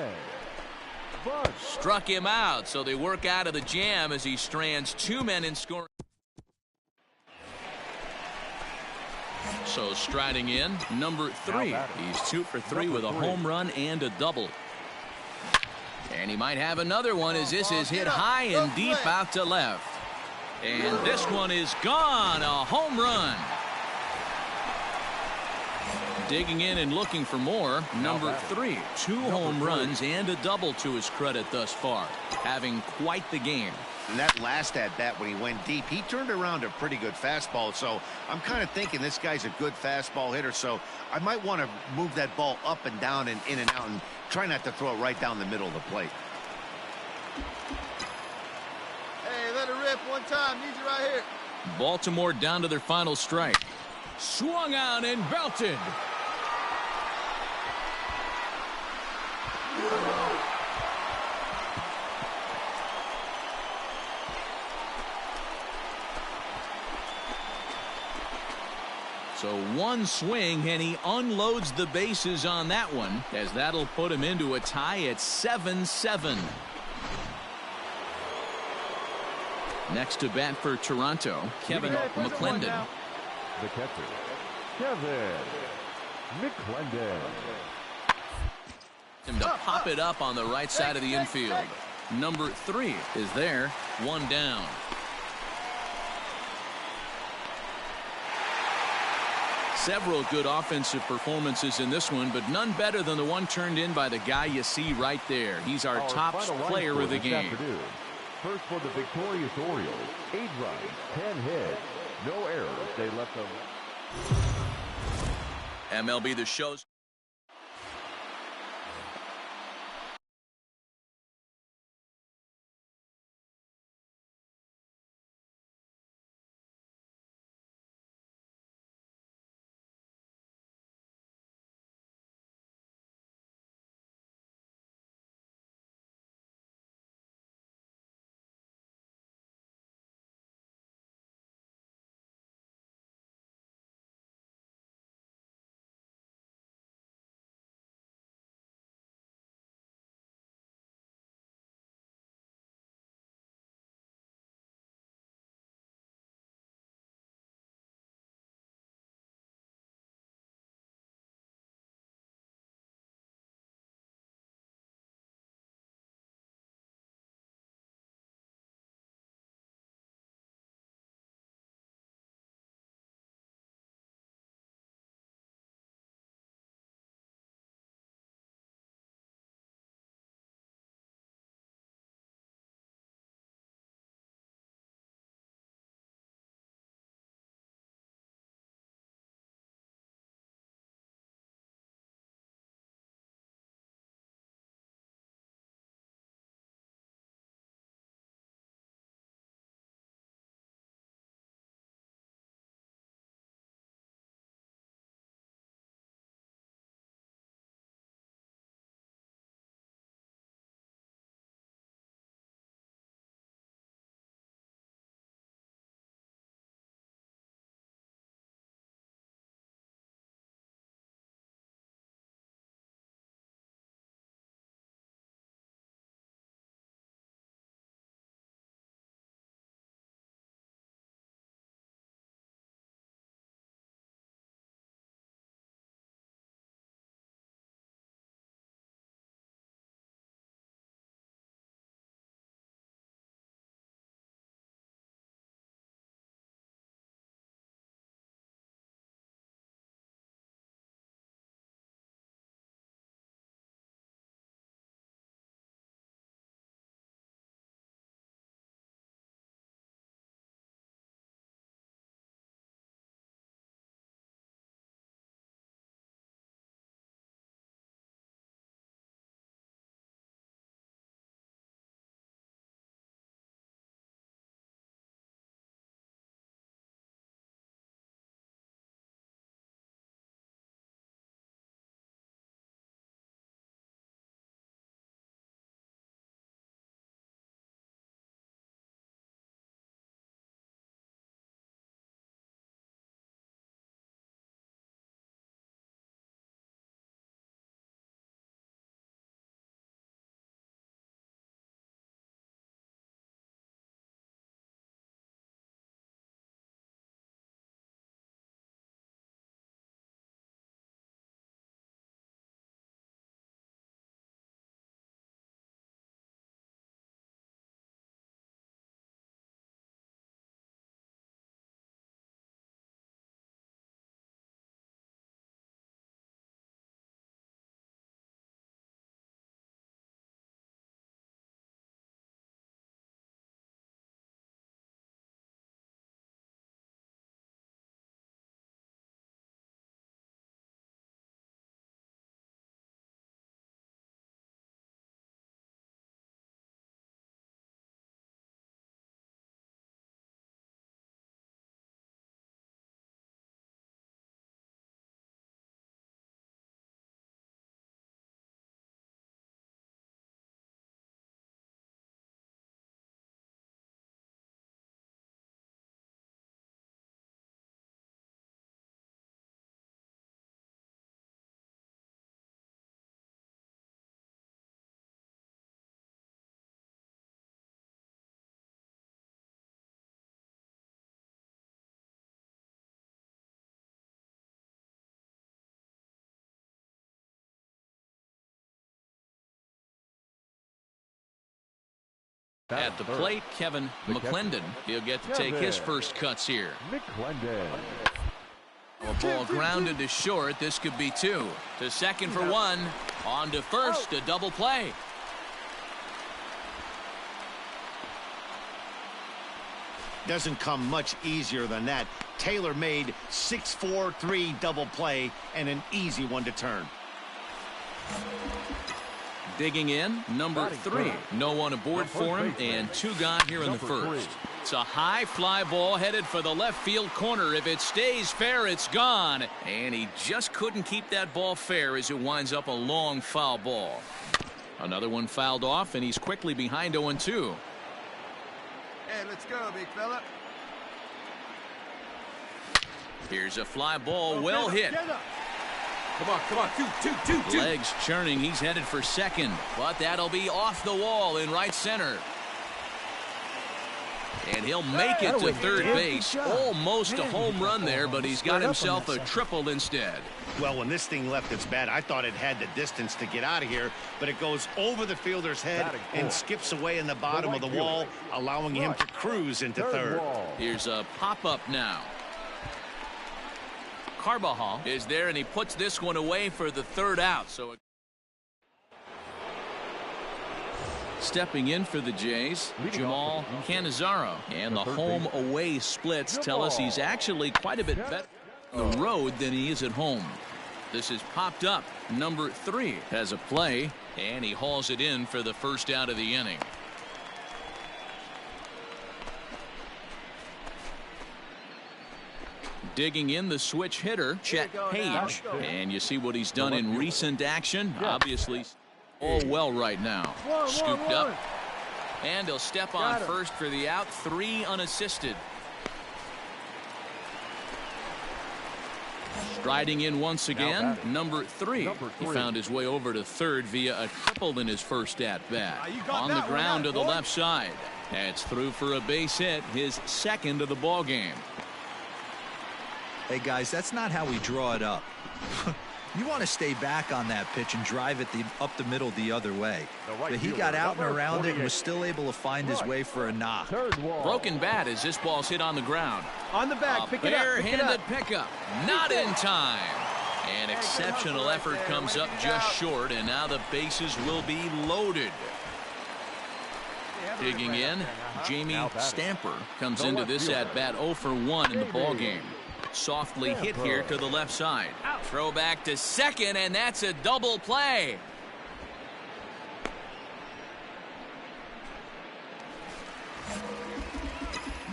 Struck him out, so they work out of the jam as he strands 2 men in scoring. So striding in, number 3. He's 2 for 3 with a home run and a double. And he might have another one as this is hit high and deep out to left. And this one is gone. A home run. Digging in and looking for more, number 3. 2 home runs and a double to his credit thus far. Having quite the game. And that last at-bat when he went deep, he turned around a pretty good fastball. So I'm kind of thinking this guy's a good fastball hitter. So I might want to move that ball up and down and in and out and try not to throw it right down the middle of the plate. Hey, let it rip one time. Need you right here. Baltimore down to their final strike. Swung out and belted. So one swing and he unloads the bases on that one, as that'll put him into a tie at 7-7. Next to bat for Toronto, Kevin McClendon. The catcher, Kevin McClendon. Him to pop it up on the right side of the infield. Number 3 is there, 1 down. Several good offensive performances in this one, but none better than the one turned in by the guy you see right there. He's our top player of the game. First for the victorious Orioles, 8 runs, 10 hits, no errors. They left them. MLB The Show's At the plate, Kevin McClendon. He'll get to take his first cuts here. McClendon. A ball grounded to short. This could be two. To second for one. On to first. A double play. Doesn't come much easier than that. Taylor made 6-4-3 double play and an easy one to turn. Digging in, number 3. No one aboard for him, and 2 gone here in the first. It's a high fly ball headed for the left field corner. If it stays fair, it's gone. And he just couldn't keep that ball fair as it winds up a long foul ball. Another one fouled off, and he's quickly behind 0-2. Hey, let's go, big fella. Here's a fly ball, well hit. Come on, two. Legs churning, he's headed for second, but that'll be off the wall in right center. And he'll make it to third base. Almost a home run there, but he's got himself a triple instead. Well, when this thing left its bat, I thought it had the distance to get out of here, but it goes over the fielder's head and skips away in the bottom of the wall, allowing him to cruise into third. Here's a pop-up now. Carbajal is there, and he puts this one away for the third out. So stepping in for the Jays, Jamal Canizaro. And the home-away splits tell us he's actually quite a bit better on the road than he is at home. This is popped up. Number 3 has a play, and he hauls it in for the first out of the inning. Digging in, the switch hitter, Chet Page. And you see what he's done in recent action. Obviously, all well right now. Scooped up. And he'll step on first for the out. 3 unassisted. Striding in once again, number 3. He found his way over to third via a triple in his first at-bat. On the ground to the left side. That's through for a base hit, his second of the ball game. Hey, guys, that's not how we draw it up. You want to stay back on that pitch and drive it up the middle the other way. But he got out and around it and was still able to find his way for a knock. Broken bat as this ball's hit on the ground. On the back, pick it up. Barehanded pickup. Not in time. An exceptional effort comes up just short, and now the bases will be loaded. Digging in, Jamie Stamper comes into this at-bat 0 for 1 in the ballgame. Softly hit here to the left side. Throw back to second, and that's a double play.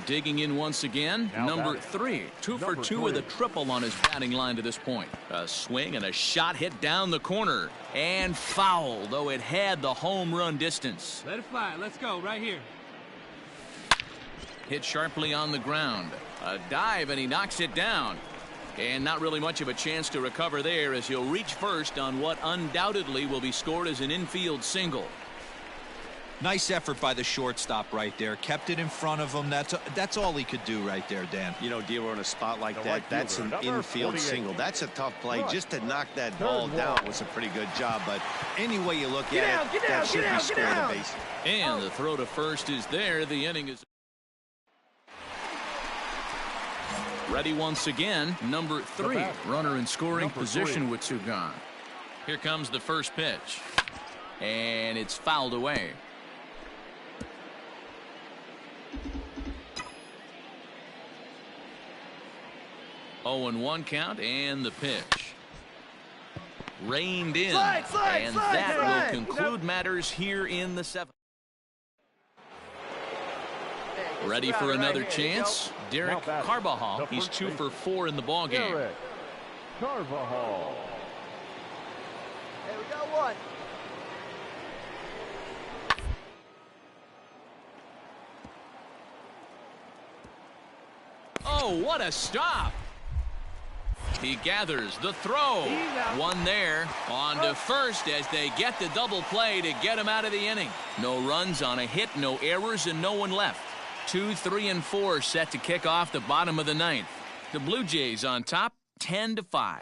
Digging in once again, number 3. 2 for 2 with a triple on his batting line to this point. A swing and a shot hit down the corner. And foul, though it had the home run distance. Let it fly. Let's go right here. Hit sharply on the ground. A dive, and he knocks it down. And not really much of a chance to recover there as he'll reach first on what undoubtedly will be scored as an infield single. Nice effort by the shortstop right there. Kept it in front of him. That's all he could do right there, Dan. You know, Dero, in a spot like that, that's an infield single. That's a tough play. Just to knock that ball down was a pretty good job. But any way you look at it, that should be square to base. And the throw to first is there. The inning is ready once again. Number 3, runner in scoring position with 2 gone. Here comes the first pitch. And it's fouled away. Oh, and 1 count, and the pitch. Reined in. And that will conclude matters here in the 7th. Ready for another chance? Derek Carbajal. He's 2 for 4 in the ball game. Derek Carbajal. Hey, we got one. Oh, what a stop. He gathers the throw. 1 there. On to first as they get the double play to get him out of the inning. No runs on a hit, no errors, and no one left. 2, 3, and 4 set to kick off the bottom of the 9th. The Blue Jays on top, 10-5.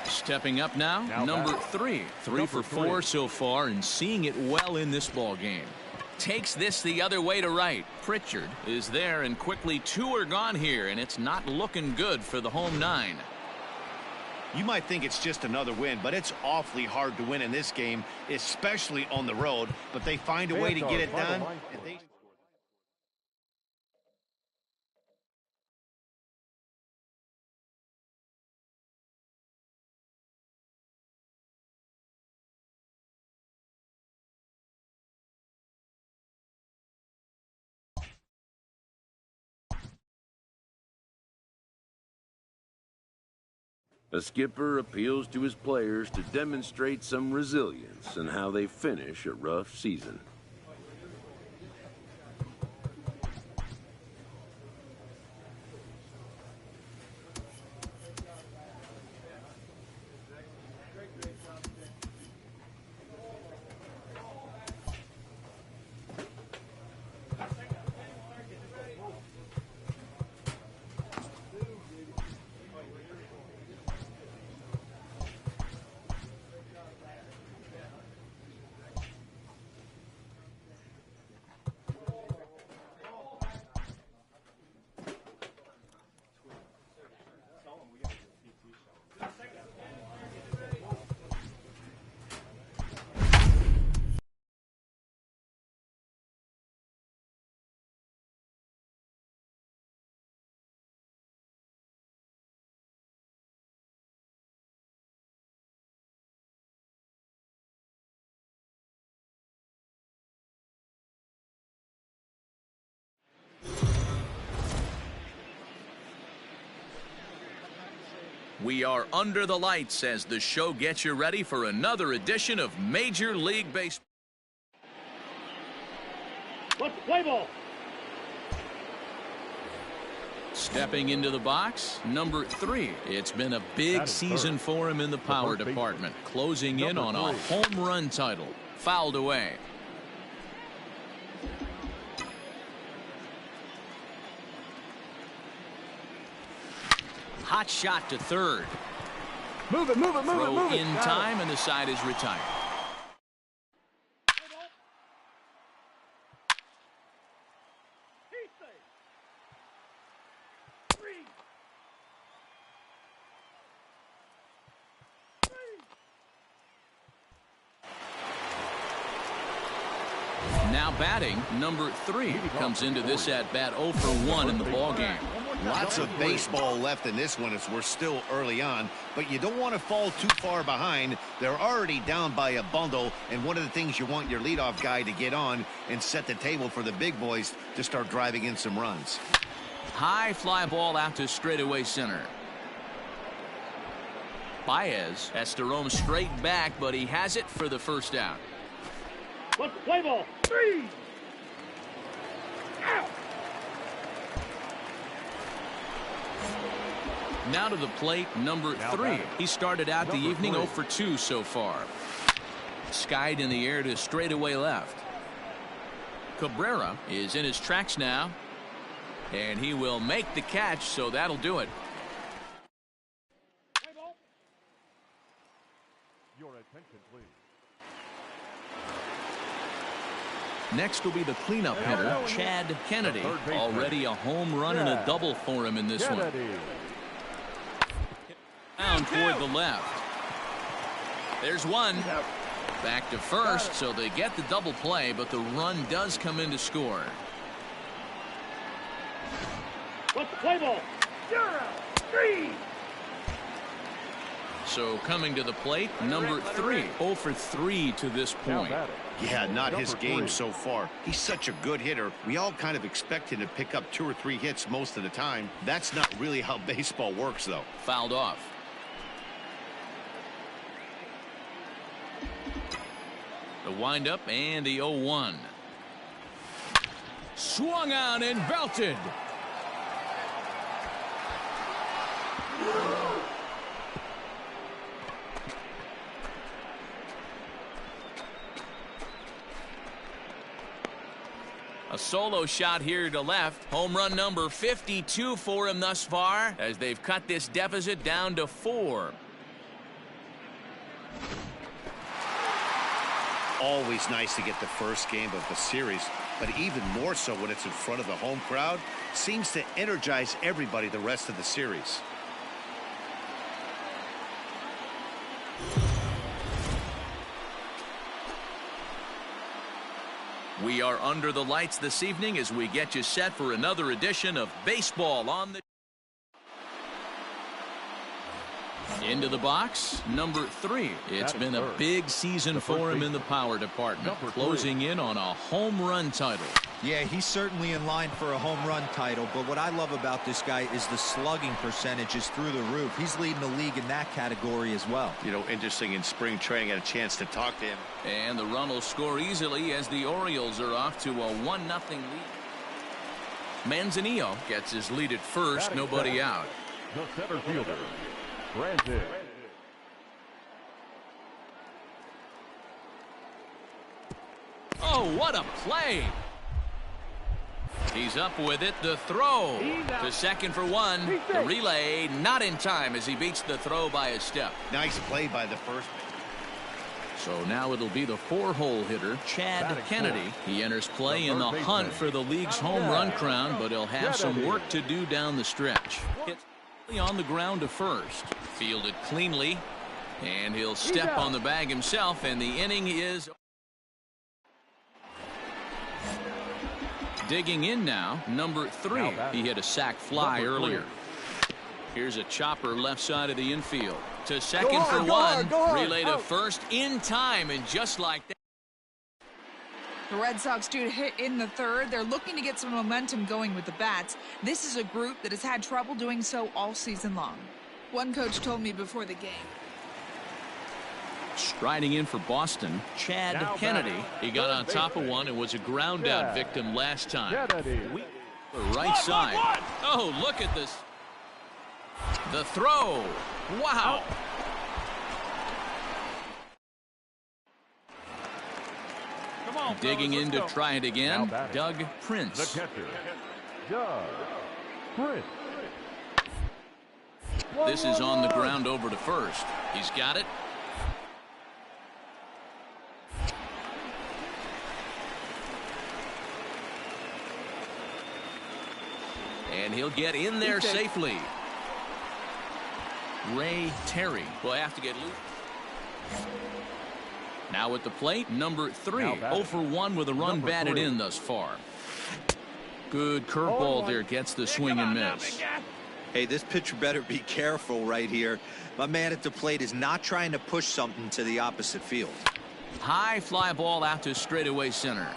Stepping up now number 3. 3 for 4 so far and seeing it well in this ball game. Takes this the other way to right. Pritchard is there, and quickly 2 are gone here, and it's not looking good for the home 9. You might think it's just another win, but it's awfully hard to win in this game, especially on the road. But they find a way to get it done. A skipper appeals to his players to demonstrate some resilience in how they finish a rough season. We are under the lights as the show gets you ready for another edition of Major League Baseball. Let's play ball. Stepping into the box, number 3. It's been a big season for him in the power department, closing in on a home run title. Fouled away. Hot shot to third. Move it, move it, move it, move it. In time, and the side is retired. Now batting, number 3 comes into this at bat 0 for 1 in the ball game. Lots of baseball left in this one as we're still early on, but you don't want to fall too far behind. They're already down by a bundle, and one of the things you want your leadoff guy to get on and set the table for the big boys to start driving in some runs. High fly ball out to straightaway center. Baez has to roam straight back, but he has it for the first out. Let's play ball. 3. Out. Now to the plate, number 3. He started out the evening 0 for 2 so far. Skied in the air to straightaway left. Cabrera is in his tracks now, and he will make the catch, so that'll do it. Your attention, please. Next will be the cleanup hitter, Chad Kennedy. Already a home run and a double for him in this one. Down toward the left. There's one. Back to first, so they get the double play, but the run does come in to score. Let's play ball. 3. So coming to the plate, number 3. 0 for 3 to this point. Yeah, not his game so far. He's such a good hitter. We all kind of expect him to pick up 2 or 3 hits most of the time. That's not really how baseball works, though. Fouled off. The windup and the 0-1. Swung on and belted. A solo shot here to left. Home run number 52 for him thus far, as they've cut this deficit down to 4. always nice to get the first game of the series, but even more so when it's in front of the home crowd. Seems to energize everybody the rest of the series. We are under the lights this evening as we get you set for another edition of Baseball on the... Into the box, number 3. It's been a big season for him in the power department, closing in on a home run title. Yeah, he's certainly in line for a home run title, but what I love about this guy is the slugging percentage is through the roof. He's leading the league in that category as well. You know, interesting, in spring training, I had a chance to talk to him. And the run will score easily as the Orioles are off to a 1-0 lead. Manzanillo gets his lead at first, nobody out. The center fielder, Brandon. Oh, what a play! He's up with it. The throw to second for 1. The relay not in time as he beats the throw by a step. Nice play by the first. So now it'll be the 4-hole hitter, Chad Kennedy. He enters play in the hunt for the league's home run crown, but he'll have some work to do down the stretch. It's on the ground to first. Fielded cleanly, and he'll step on the bag himself, and the inning is... Digging in now, number 3. He hit a sac fly earlier. Here's a chopper left side of the infield. To second for 1. Relay to first in time, and just like that. The Red Sox do hit in the 3rd. They're looking to get some momentum going with the bats. This is a group that has had trouble doing so all season long. One coach told me before the game. Striding in for Boston, Chad Kennedy. He got on top of one and was a ground out victim last time. The right side. Oh, look at this. The throw. Wow. Digging in to try it again, Doug Prince. The catcher, Doug Prince. This is on the ground over to first. He's got it. And he'll get in there safely. Ray Terry will have to get loose. Now at the plate, number 3. 0 for 1 with a run batted in thus far. Good curveball there, gets the swing and miss. Hey, this pitcher better be careful right here. My man at the plate is not trying to push something to the opposite field. High fly ball out to straightaway center.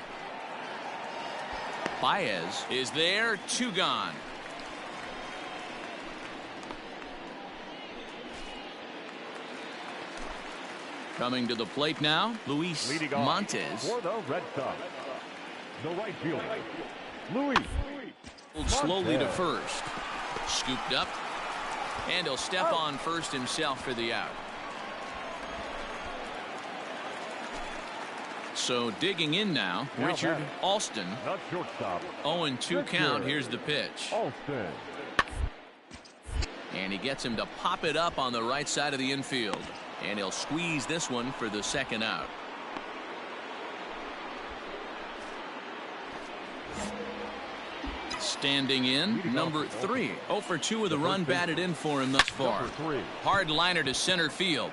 Baez is there, 2 gone. Coming to the plate now, Luis Montes. For the Red Sox, the right fielder, Luis. Slowly to first. Scooped up. And he'll step on first himself for the out. So digging in now, Richard Alston. 0-2 count. Here's the pitch. Alston. And he gets him to pop it up on the right side of the infield. And he'll squeeze this one for the second out. Standing in, number 3. 0 for 2 with a run batted in for him thus far. Hard liner to center field.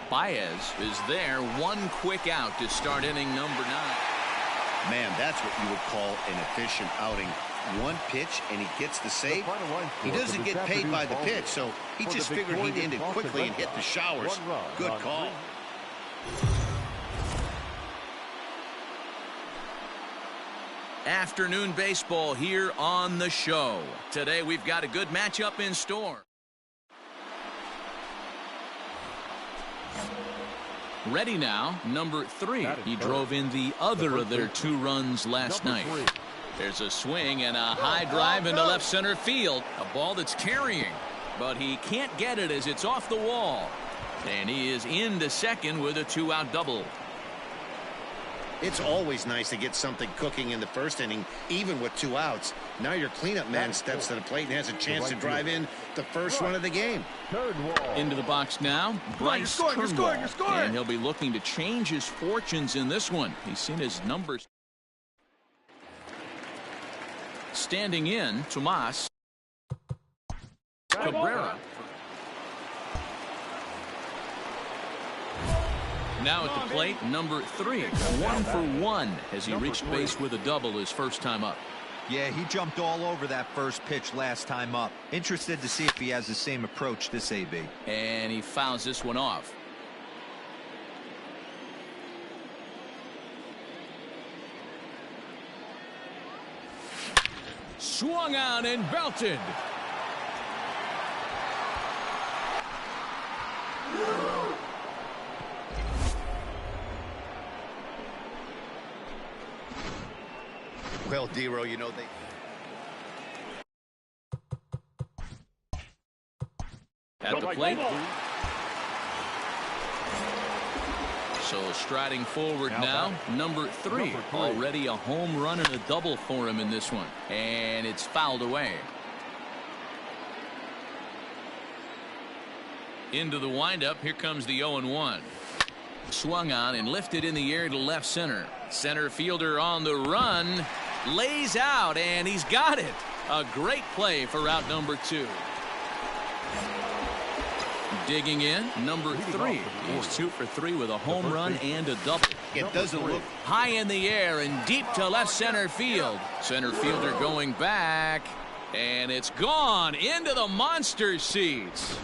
Baez is there, 1 quick out to start inning number 9. Man, that's what you would call an efficient outing. 1 pitch and he gets the save. He doesn't get paid by the pitch, so he just figured he'd end it quickly and hit the showers. Good call. Afternoon baseball here on the show. Today we've got a good matchup in store. Ready now, number 3. He drove in the other of their 2 runs last night. There's a swing and a high drive into left center field. A ball that's carrying, but he can't get it as it's off the wall. And he is into second with a 2-out double. It's always nice to get something cooking in the first inning, even with 2 outs. Now your cleanup man steps to the plate and has a chance to drive in the first run of the game. Into the box now, Bryce Turnbull. And he'll be looking to change his fortunes in this one. He's seen his numbers. Standing in, Tomas Cabrera. Now at the plate, number 3, 1 for 1 as he reached base with a double his first time up. Yeah, he jumped all over that first pitch last time up. Interested to see if he has the same approach this AB. And he fouls this one off. Swung on and belted. Well, Dero, you know at the plate. So striding forward now, number 3. Already a home run and a double for him in this one. And it's fouled away. Into the windup. Here comes the 0-1. Swung on and lifted in the air to left center. Center fielder on the run. Lays out, and he's got it. A great play for route number 2. Digging in, number 3. He's 2 for 3 with a home run and a double. it doesn't look high in the air and deep to left center field. Center fielder going back, and it's gone into the monster seats.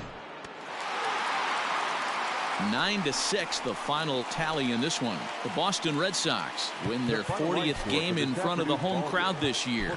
9-6 the final tally in this one. The Boston Red Sox win their 40th game in front of the home crowd this year.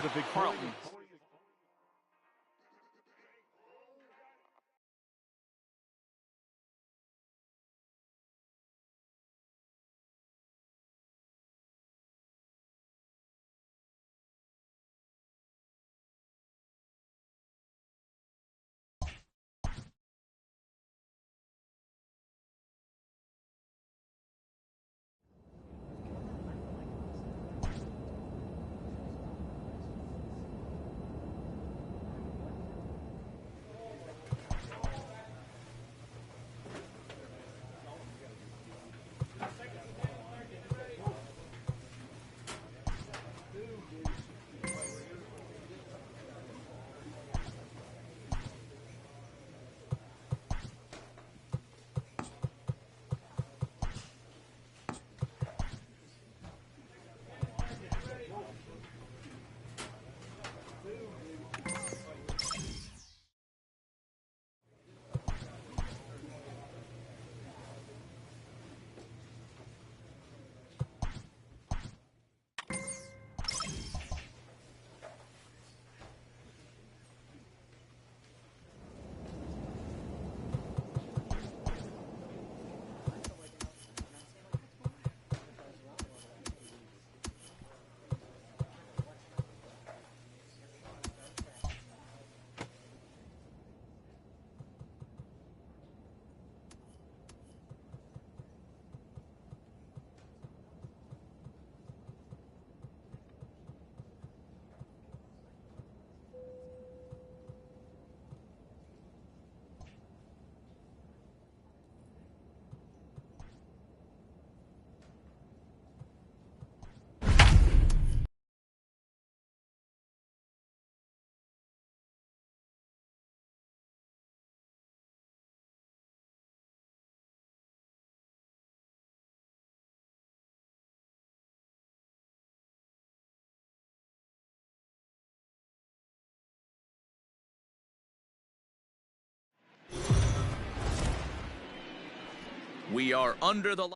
We are under the...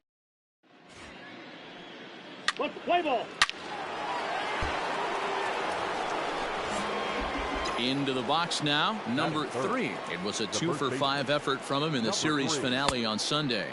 Let's play ball. Into the box now, number 3. It was a 2-for-5 effort from him in the series finale on Sunday.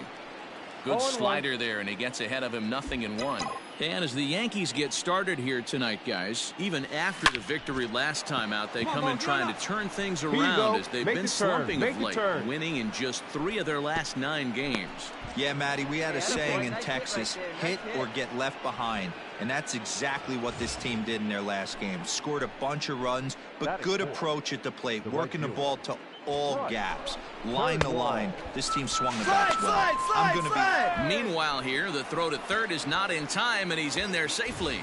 Good slider there, and he gets ahead of him 0-1. And as the Yankees get started here tonight, guys, even after the victory last time out, they come in trying to turn things around as they've been slumping of late, winning in just 3 of their last 9 games. Yeah, Matty, we had a saying in Texas, hit or get left behind. And that's exactly what this team did in their last game. Scored a bunch of runs, but good approach at the plate, working the ball to all gaps. Line to line. This team swung the bats well. I'm going to be... Meanwhile here, the throw to third is not in time, and he's in there safely.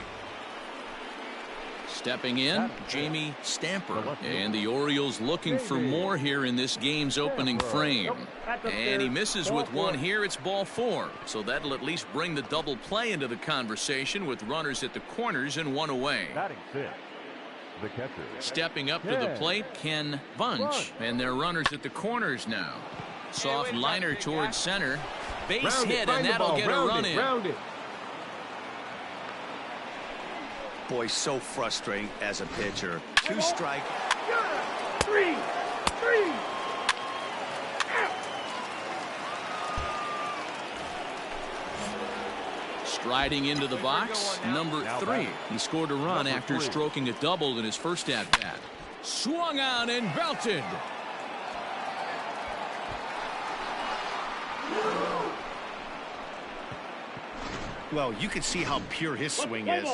Stepping in, Jamie Stamper. And the Orioles looking for more here in this game's opening frame. And he misses with one here. It's ball 4. So that'll at least bring the double play into the conversation with runners at the corners and 1 away. Stepping up to the plate, Ken Bunch. And they're runners at the corners now. Soft liner towards center. Base hit, and that'll get a run in. Boy, so frustrating as a pitcher. 2 strike. 3. Striding into the box, number 3. He scored a run after stroking a double in his first at-bat. Swung on and belted. Well, you can see how pure his swing is.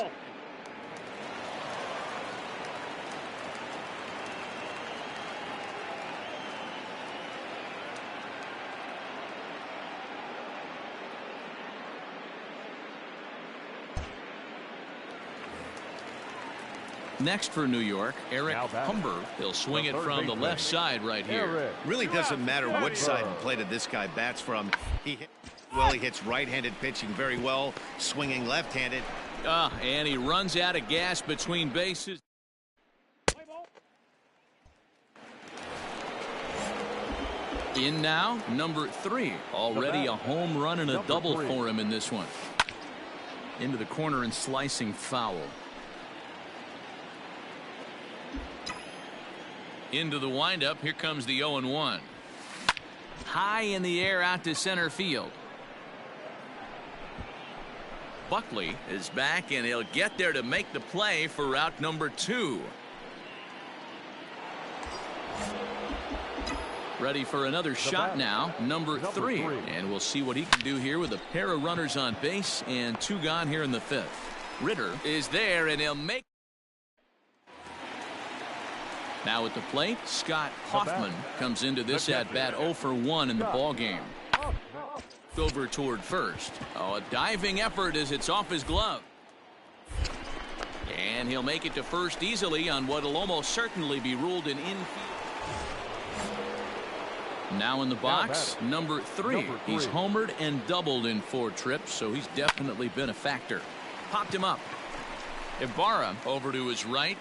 Next for New York, Eric Humber. He'll swing it from the left side right here. Really doesn't matter what side of the plate this guy bats from. He hits right-handed pitching very well, swinging left-handed. And he runs out of gas between bases. In now, number 3. Already a home run and a double for him in this one. Into the corner and slicing foul. Into the windup. Here comes the 0-1. High in the air out to center field. Buckley is back, and he'll get there to make the play for route number 2. Ready for another shot now, number 3. And we'll see what he can do here with a pair of runners on base and 2 gone here in the 5th. Ritter is there, and he'll make. Now at the plate, Scott Hoffman comes into this at-bat 0 for 1 in the ballgame. Over toward first. A diving effort as it's off his glove. And he'll make it to first easily on what will almost certainly be ruled an infield. Now in the box, number 3. He's homered and doubled in 4 trips, so he's definitely been a factor. Popped him up. Ibarra over to his right.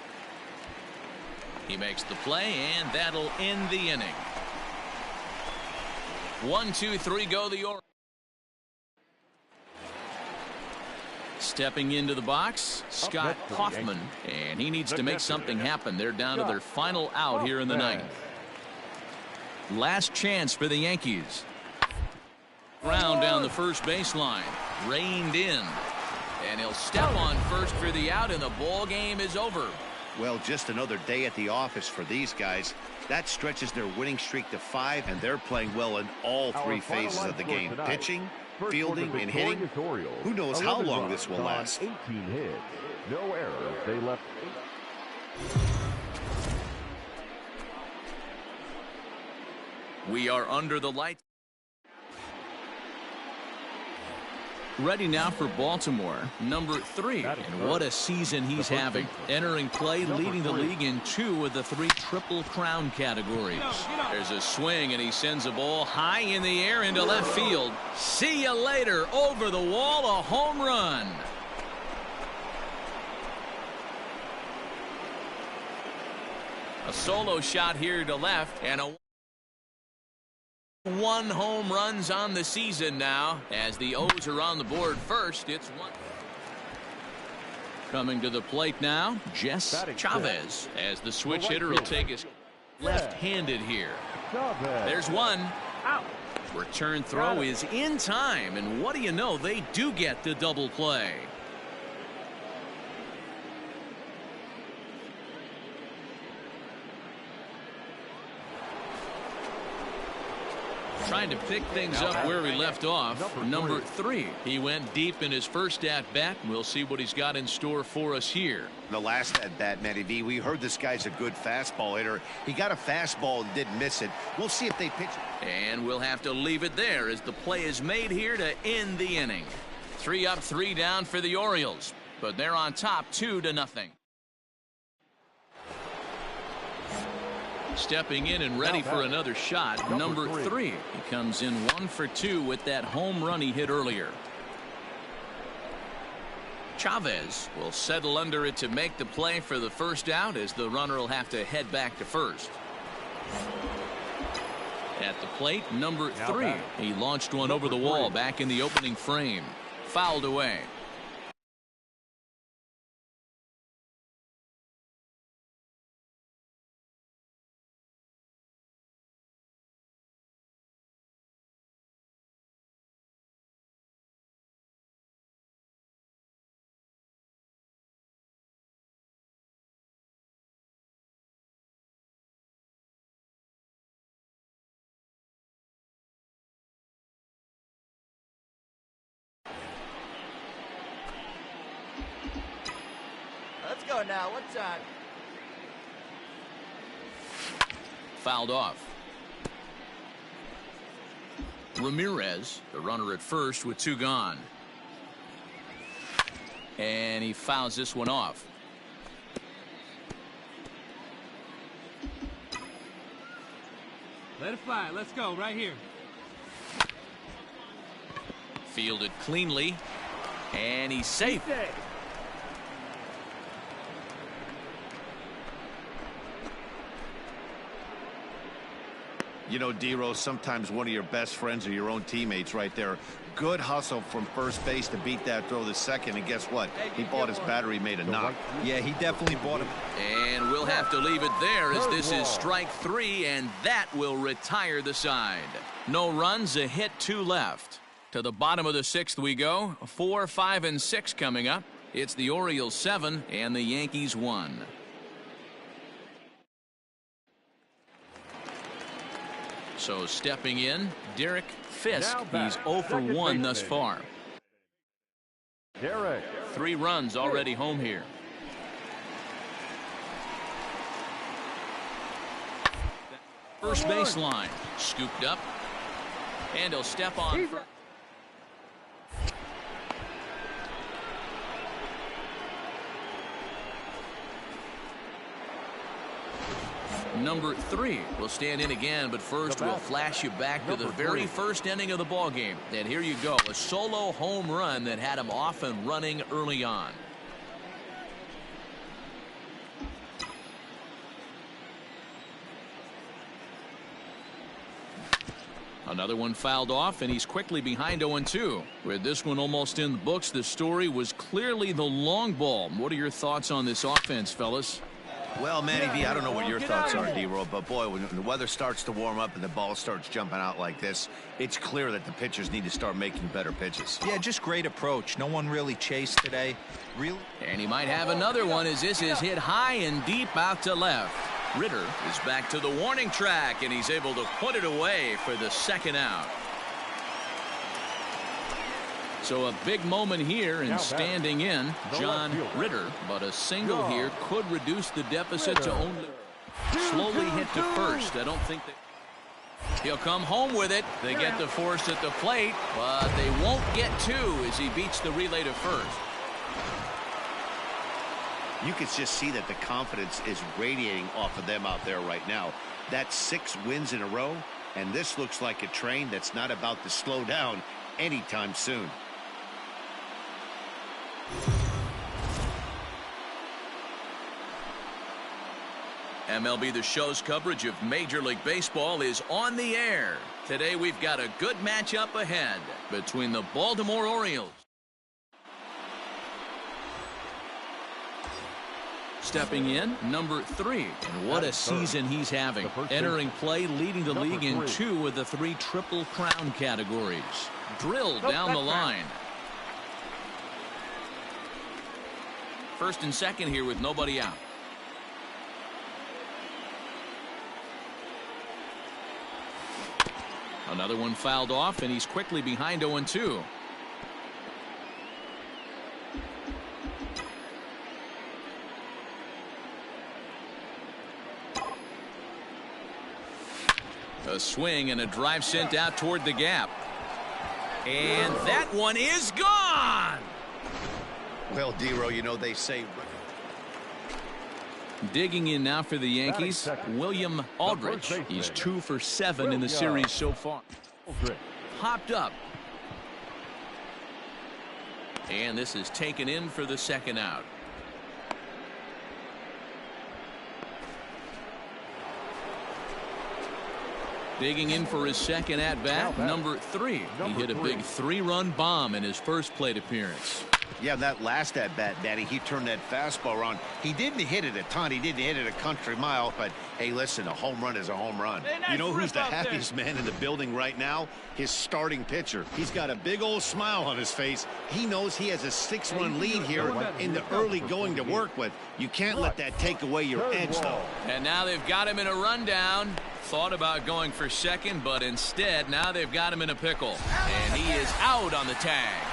He makes the play, and that'll end the inning. 1, 2, 3 go the Orioles. Stepping into the box, Scott Hoffman, and he needs to make something happen. They're down to their final out here in the 9th. Last chance for the Yankees. Ground down the first baseline, reined in, and he'll step on first for the out, and the ball game is over. Well, just another day at the office for these guys. That stretches their winning streak to 5, and they're playing well in all 3 phases of the game. Pitching, fielding, and hitting. Who knows how long this will last. 18 hits, no errors. They left 8. We are under the lights. Ready now for Baltimore, number 3. And what a season he's having. Entering play, leading the league in 2 of the 3 Triple Crown categories. There's a swing, and he sends a ball high in the air into left field. See you later. Over the wall, a home run. A solo shot here to left, and a 1 home runs on the season now. As the O's are on the board first, it's 1. Coming to the plate now, Jess Chavez, as the switch hitter will take his left-handed here. There's 1. Return throw is in time, and what do you know, they do get the double play. Trying to pick things up where he left off. Number 3. He went deep in his first at-bat. We'll see what he's got in store for us here. The last at-bat, Matty V, we heard this guy's a good fastball hitter. He got a fastball and didn't miss it. We'll see if they pitch it. And we'll have to leave it there as the play is made here to end the inning. 3 up, 3 down for the Orioles. But they're on top 2-0. Stepping in and ready for another shot, number 3. He comes in 1 for 2 with that home run he hit earlier. Chavez will settle under it to make the play for the first out, as the runner will have to head back to first. At the plate, number 3. He launched one over the wall back in the opening frame. Fouled away. Let's go now. What's on? Fouled off. Ramirez, the runner at first with 2 gone. And he fouls this one off. Let it fly. Let's go right here. Fielded cleanly. And he's safe. You know, D-Rose, sometimes one of your best friends are your own teammates right there. Good hustle from first base to beat that throw to second, and guess what? He bought his battery, made a knock. Yeah, he definitely bought him. And we'll have to leave it there, as this is strike 3, and that will retire the side. No runs, a hit, 2 left. To the bottom of the 6th we go. 4, 5, and 6 coming up. It's the Orioles 7 and the Yankees 1. So stepping in, Derek Fisk. He's 0 for 1 thus far. Derek. 3 runs already home here. First baseline, scooped up, and he'll step on. Number 3 will stand in again, but first we'll flash you back to the very first inning of the ball game. And here you go, a solo home run that had him off and running early on. Another one fouled off, and he's quickly behind 0-2. With this one almost in the books, the story was clearly the long ball. What are your thoughts on this offense, fellas? Well, Manny V, I don't know what your thoughts are, D-Roll, but boy, when the weather starts to warm up and the ball starts jumping out like this, it's clear that the pitchers need to start making better pitches. Yeah, just great approach. No one really chased today. Really? And he might have another one, as this is hit high and deep out to left. Ritter is back to the warning track, and he's able to put it away for the second out. So a big moment here, and standing in, John Ritter. But a single here could reduce the deficit to only slowly hit to first. I don't think that he'll come home with it. They get the force at the plate, but they won't get 2 as he beats the relay to first. You can just see that the confidence is radiating off of them out there right now. That's 6 wins in a row, and this looks like a train that's not about to slow down anytime soon. MLB The Show's coverage of Major League Baseball is on the air. Today we've got a good matchup ahead between the Baltimore Orioles. Stepping in, number 3. And what a season he's having. Entering play, leading the league in 2 of the 3 Triple Crown categories. Drilled down the line. First and second here with nobody out. Another one fouled off, and he's quickly behind 0-2. A swing and a drive sent out toward the gap. And that one is gone. Well, Dero, you know they say. Digging in now for the Yankees, William Aldrich. He's 2 for 7 in the series so far. Hopped up. And this is taken in for the second out. Digging in for his second at-bat, number 3. He hit a big 3-run bomb in his first plate appearance. Yeah, that last at-bat, Daddy, he turned that fastball around. He didn't hit it a ton. He didn't hit it a country mile. But, hey, listen, a home run is a home run. Hey, nice, you know who's the happiest man in the building right now? His starting pitcher. He's got a big old smile on his face. He knows he has a 6-run lead here in the early going to work with. You can't let that take away your edge, though. And now they've got him in a rundown. Thought about going for second, but instead, now they've got him in a pickle. And he is out on the tag.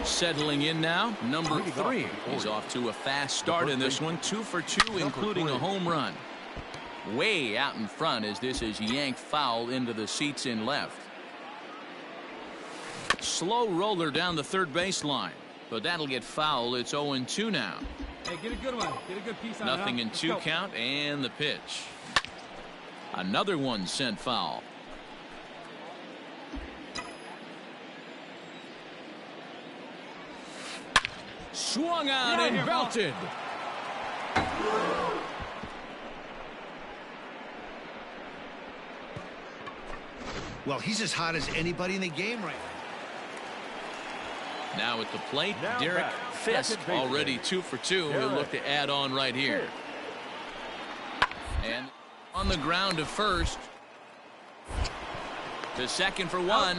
Settling in now, number 3. He's off to a fast start in this one, 2 for 2, including a home run. Way out in front as this is yanked foul into the seats in left. Slow roller down the third baseline, but that'll get foul. It's 0-2 now. Hey, get a good one. Get a good piece on Nothing in 2 count, and the pitch. Another one sent foul. Swung on and belted. Well, he's as hot as anybody in the game right now. Now at the plate, Derek Fisk, already 2 for 2. He'll look to add on right here. And on the ground to first. To second for 1.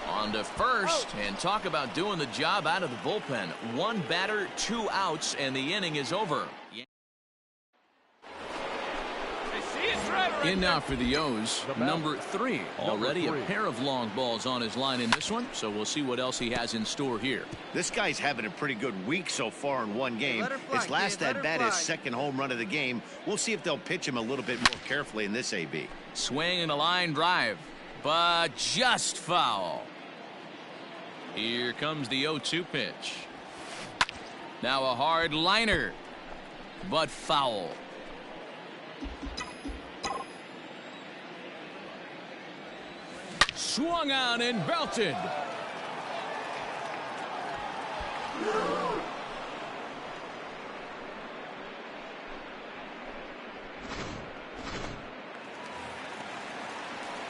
On to first, and talk about doing the job out of the bullpen. 1 batter, 2 outs, and the inning is over. In now for the O's, number 3. Already a pair of long balls on his line in this one, so we'll see what else he has in store here. This guy's having a pretty good week so far in one game. His last at-bat, his second home run of the game. We'll see if they'll pitch him a little bit more carefully in this AB. Swing and a line drive, but just foul. Here comes the 0-2 pitch. Now a hard liner, but foul. Swung on and belted.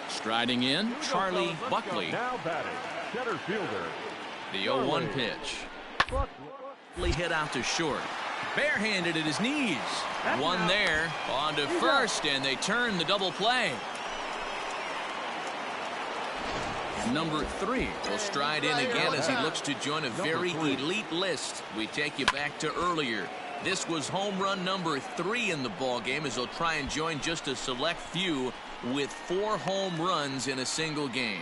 Striding in, Charlie Buckley. Now batting, center fielder. The 0-1 pitch. Buckley hit out to short. Barehanded at his knees. One there, on to first, and they turn the double play. Number 3 will stride in again as he looks to join a very elite list. We take you back to earlier. This was home run number 3 in the ball game as he'll try and join just a select few with 4 home runs in a single game.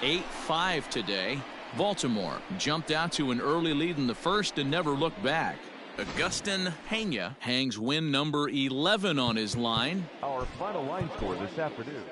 8-5 today. Baltimore jumped out to an early lead in the first and never looked back. Agustin Pena hangs win number 11 on his line. Our final line score this afternoon.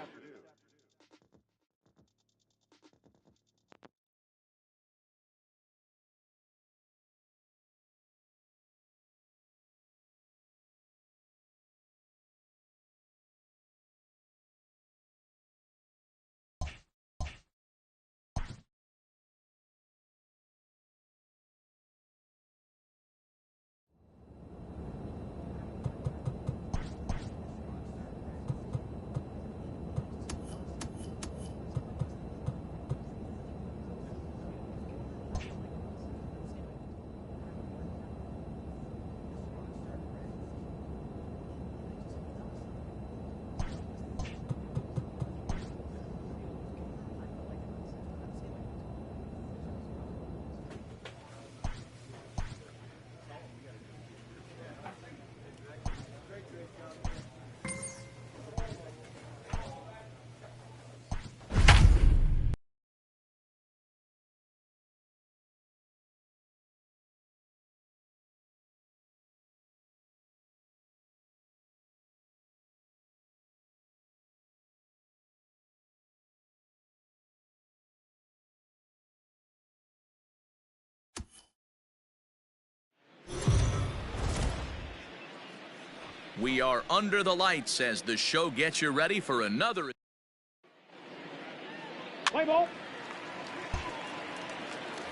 We are under the lights as the show gets you ready for another. Play ball.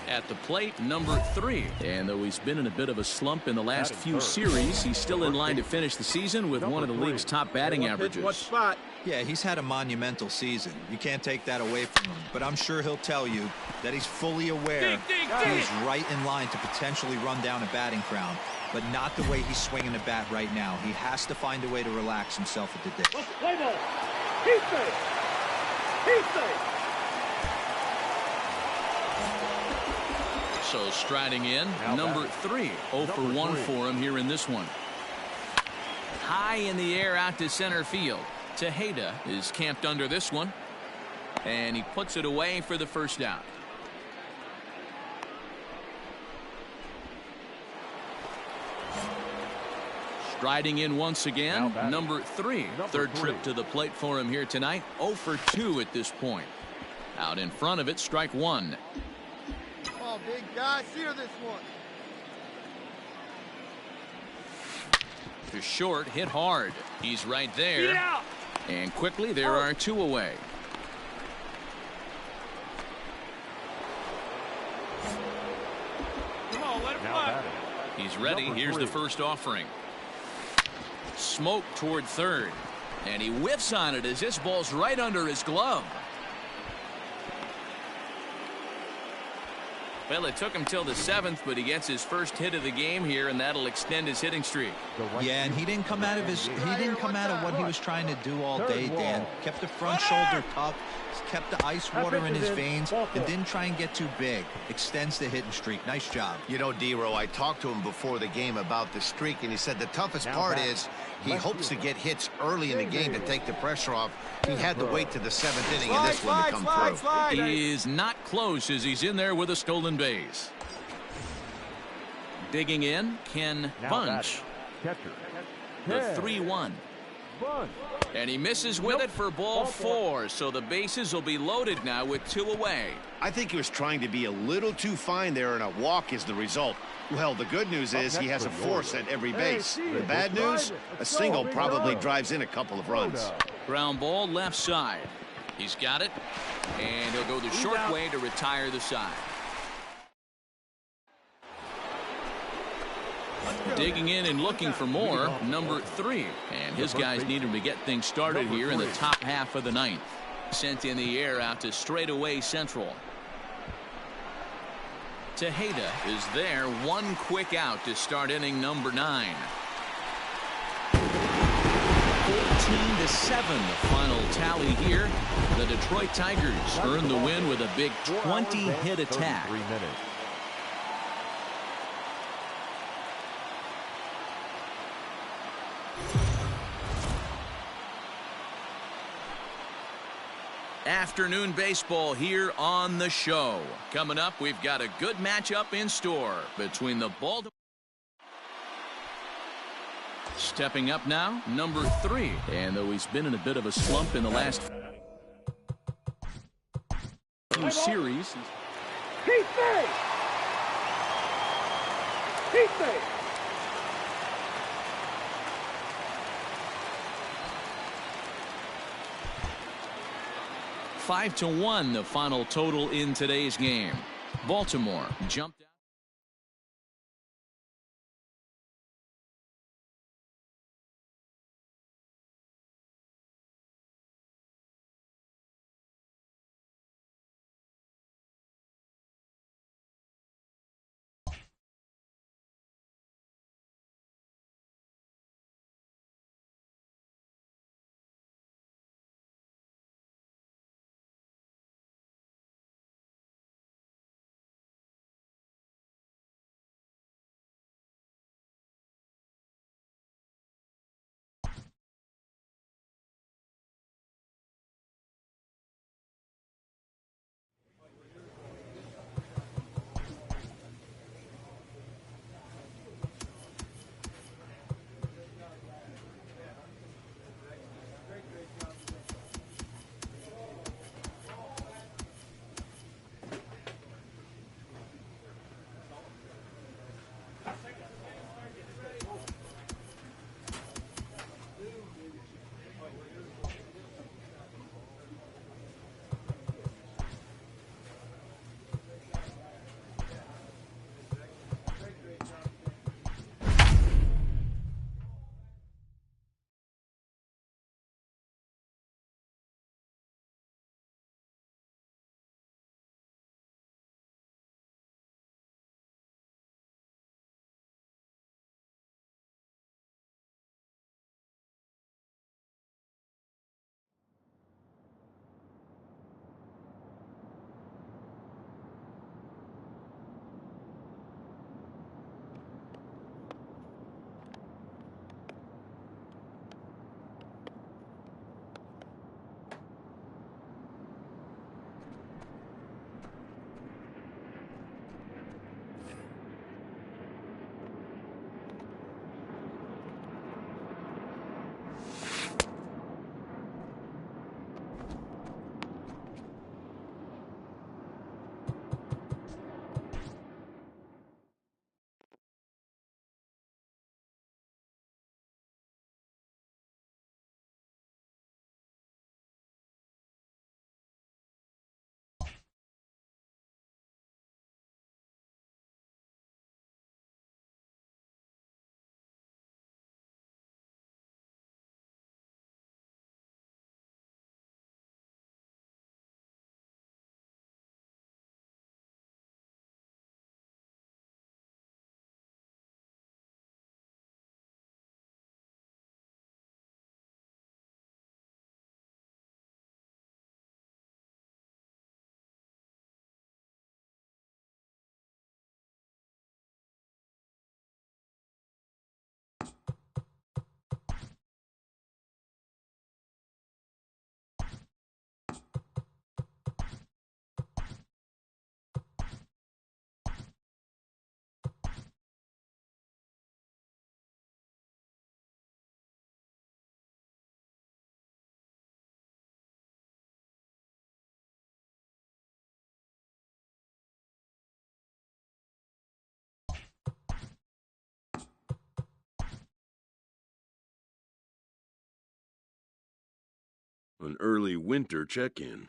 At the plate, number 3. And though he's been in a bit of a slump in the last few series, he's still in line to finish the season with one of the league's top batting averages. What spot? Yeah, he's had a monumental season. You can't take that away from him. But I'm sure he'll tell you that he's fully aware he is right in line to potentially run down a batting crown. But not the way he's swinging the bat right now. He has to find a way to relax himself at the dish. Play ball. He's safe. He's safe. So striding in, number 3. 0 for 1 for him here in this one. High in the air out to center field. Tejeda is camped under this one. And he puts it away for the first out. Striding in once again, number 3. Third trip to the plate for him here tonight. 0 for 2 at this point. Out in front of it, strike 1. Come on, big guy. Sear this one. To short, hit hard. He's right there. And quickly, there are 2 away. Come on, let him fly. He's ready. Here's the first offering. Smoke toward third. And he whiffs on it as this ball's right under his glove. Well, it took him till the 7th, but he gets his first hit of the game here, and that'll extend his hitting streak. Yeah, and he didn't come out of what he was trying to do all day, Dan. Kept the front shoulder tough, kept the ice water in his veins, and didn't try and get too big. Extends the hitting streak. Nice job. You know, D-Row, I talked to him before the game about the streak, and he said the toughest part is he hopes to get hits early in the game to take the pressure off. He had to wait to the 7th inning in this one to come through. He is not close as he's in there with a stolen base. Digging in, Ken Bunch. The 3-1. And he misses with it for ball 4, so the bases will be loaded now with 2 away. I think he was trying to be a little too fine there, and a walk is the result. Well, the good news is he has a force at every base. The bad news, a single probably drives in a couple of runs. Ground ball left side. He's got it, and he'll go the short way to retire the side. Digging in and looking for more, number 3. And his guys need him to get things started here in the top half of the 9th. Sent in the air out to straightaway central. Tejeda is there. One quick out to start inning number 9. 14-7 the final tally here. The Detroit Tigers earn the win with a big 20-hit attack. Afternoon baseball here on the show. Coming up, we've got a good matchup in store between the Baltimore. Stepping up now, number 3. And though he's been in a bit of a slump in the last few series. He's safe. He's safe. Five to 1 the final total in today's game. Baltimore jumped out. An early winter check-in.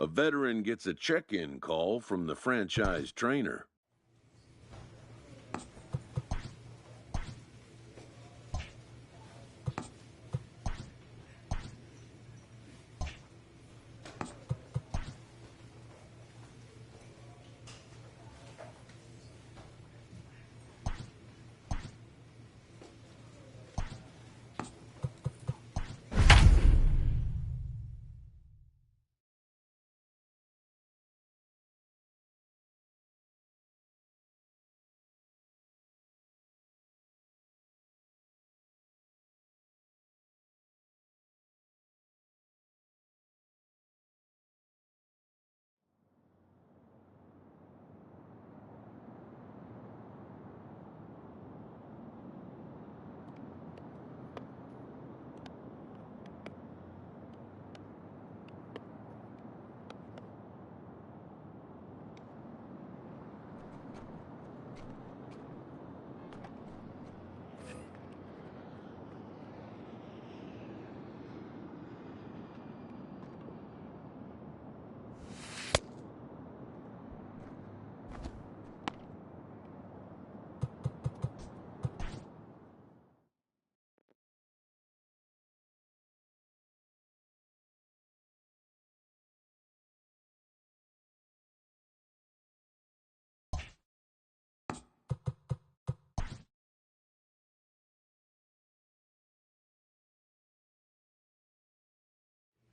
A veteran gets a check-in call from the franchise trainer.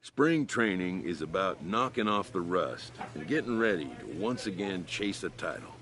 Spring training is about knocking off the rust and getting ready to once again chase a title.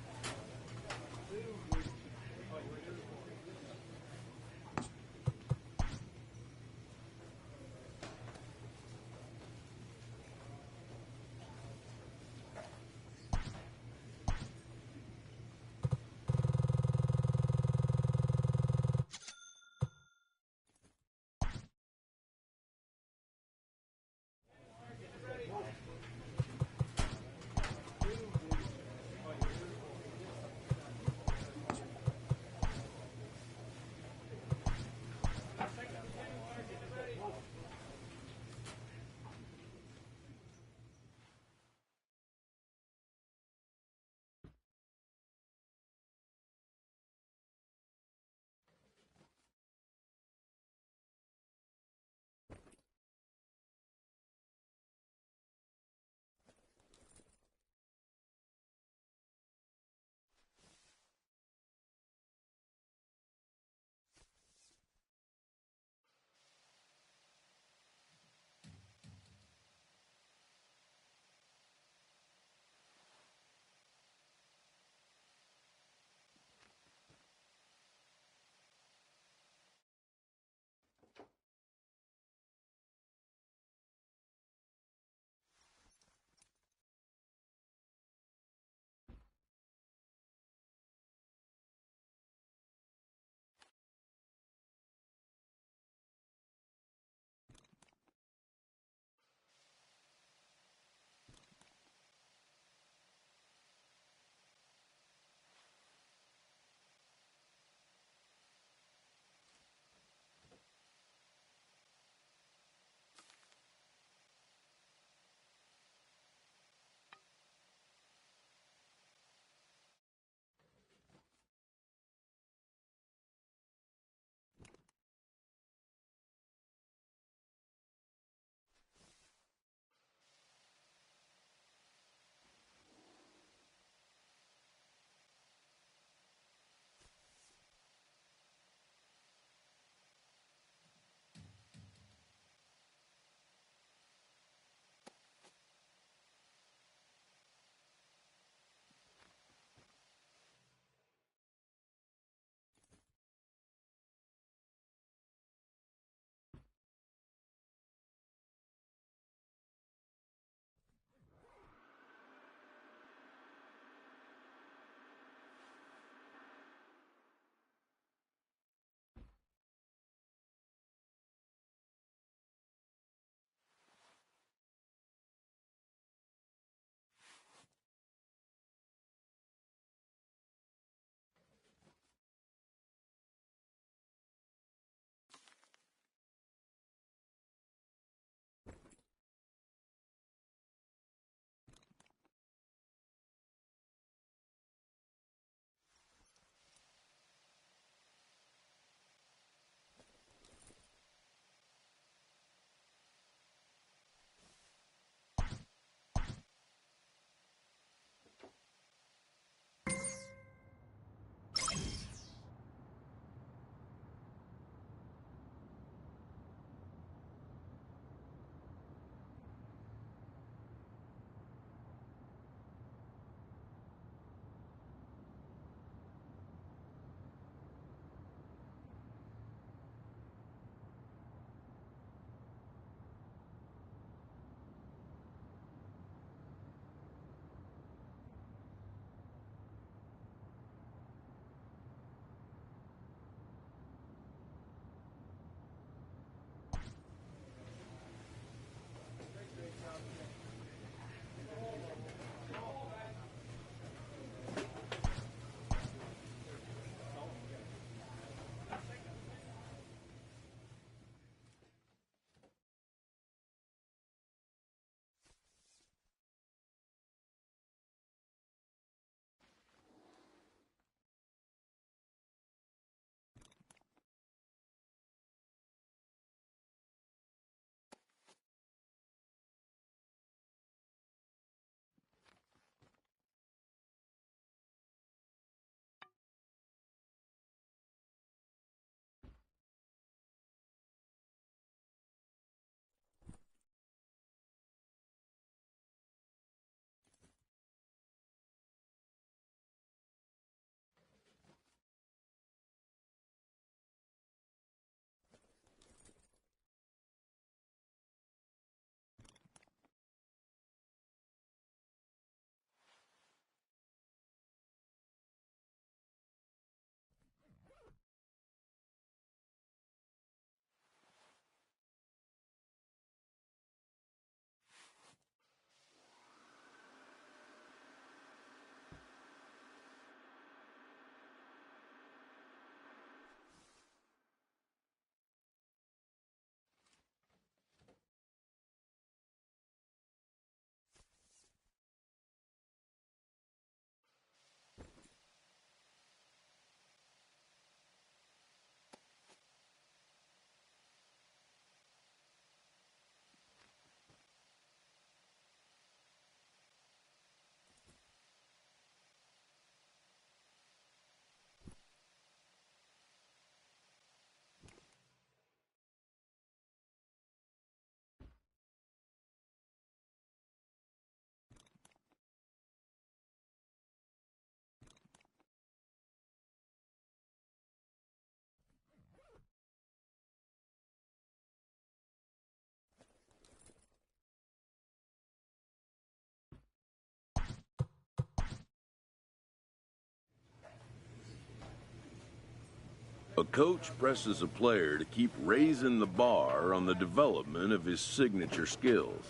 A coach presses a player to keep raising the bar on the development of his signature skills.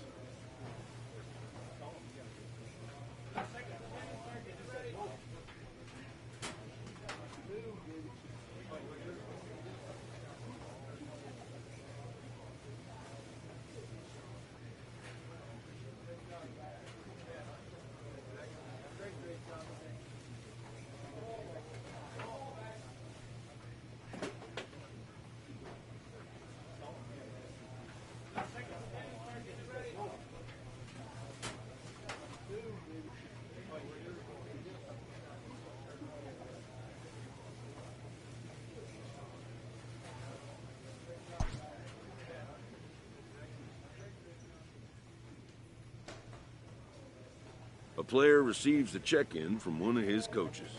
A player receives a check-in from one of his coaches.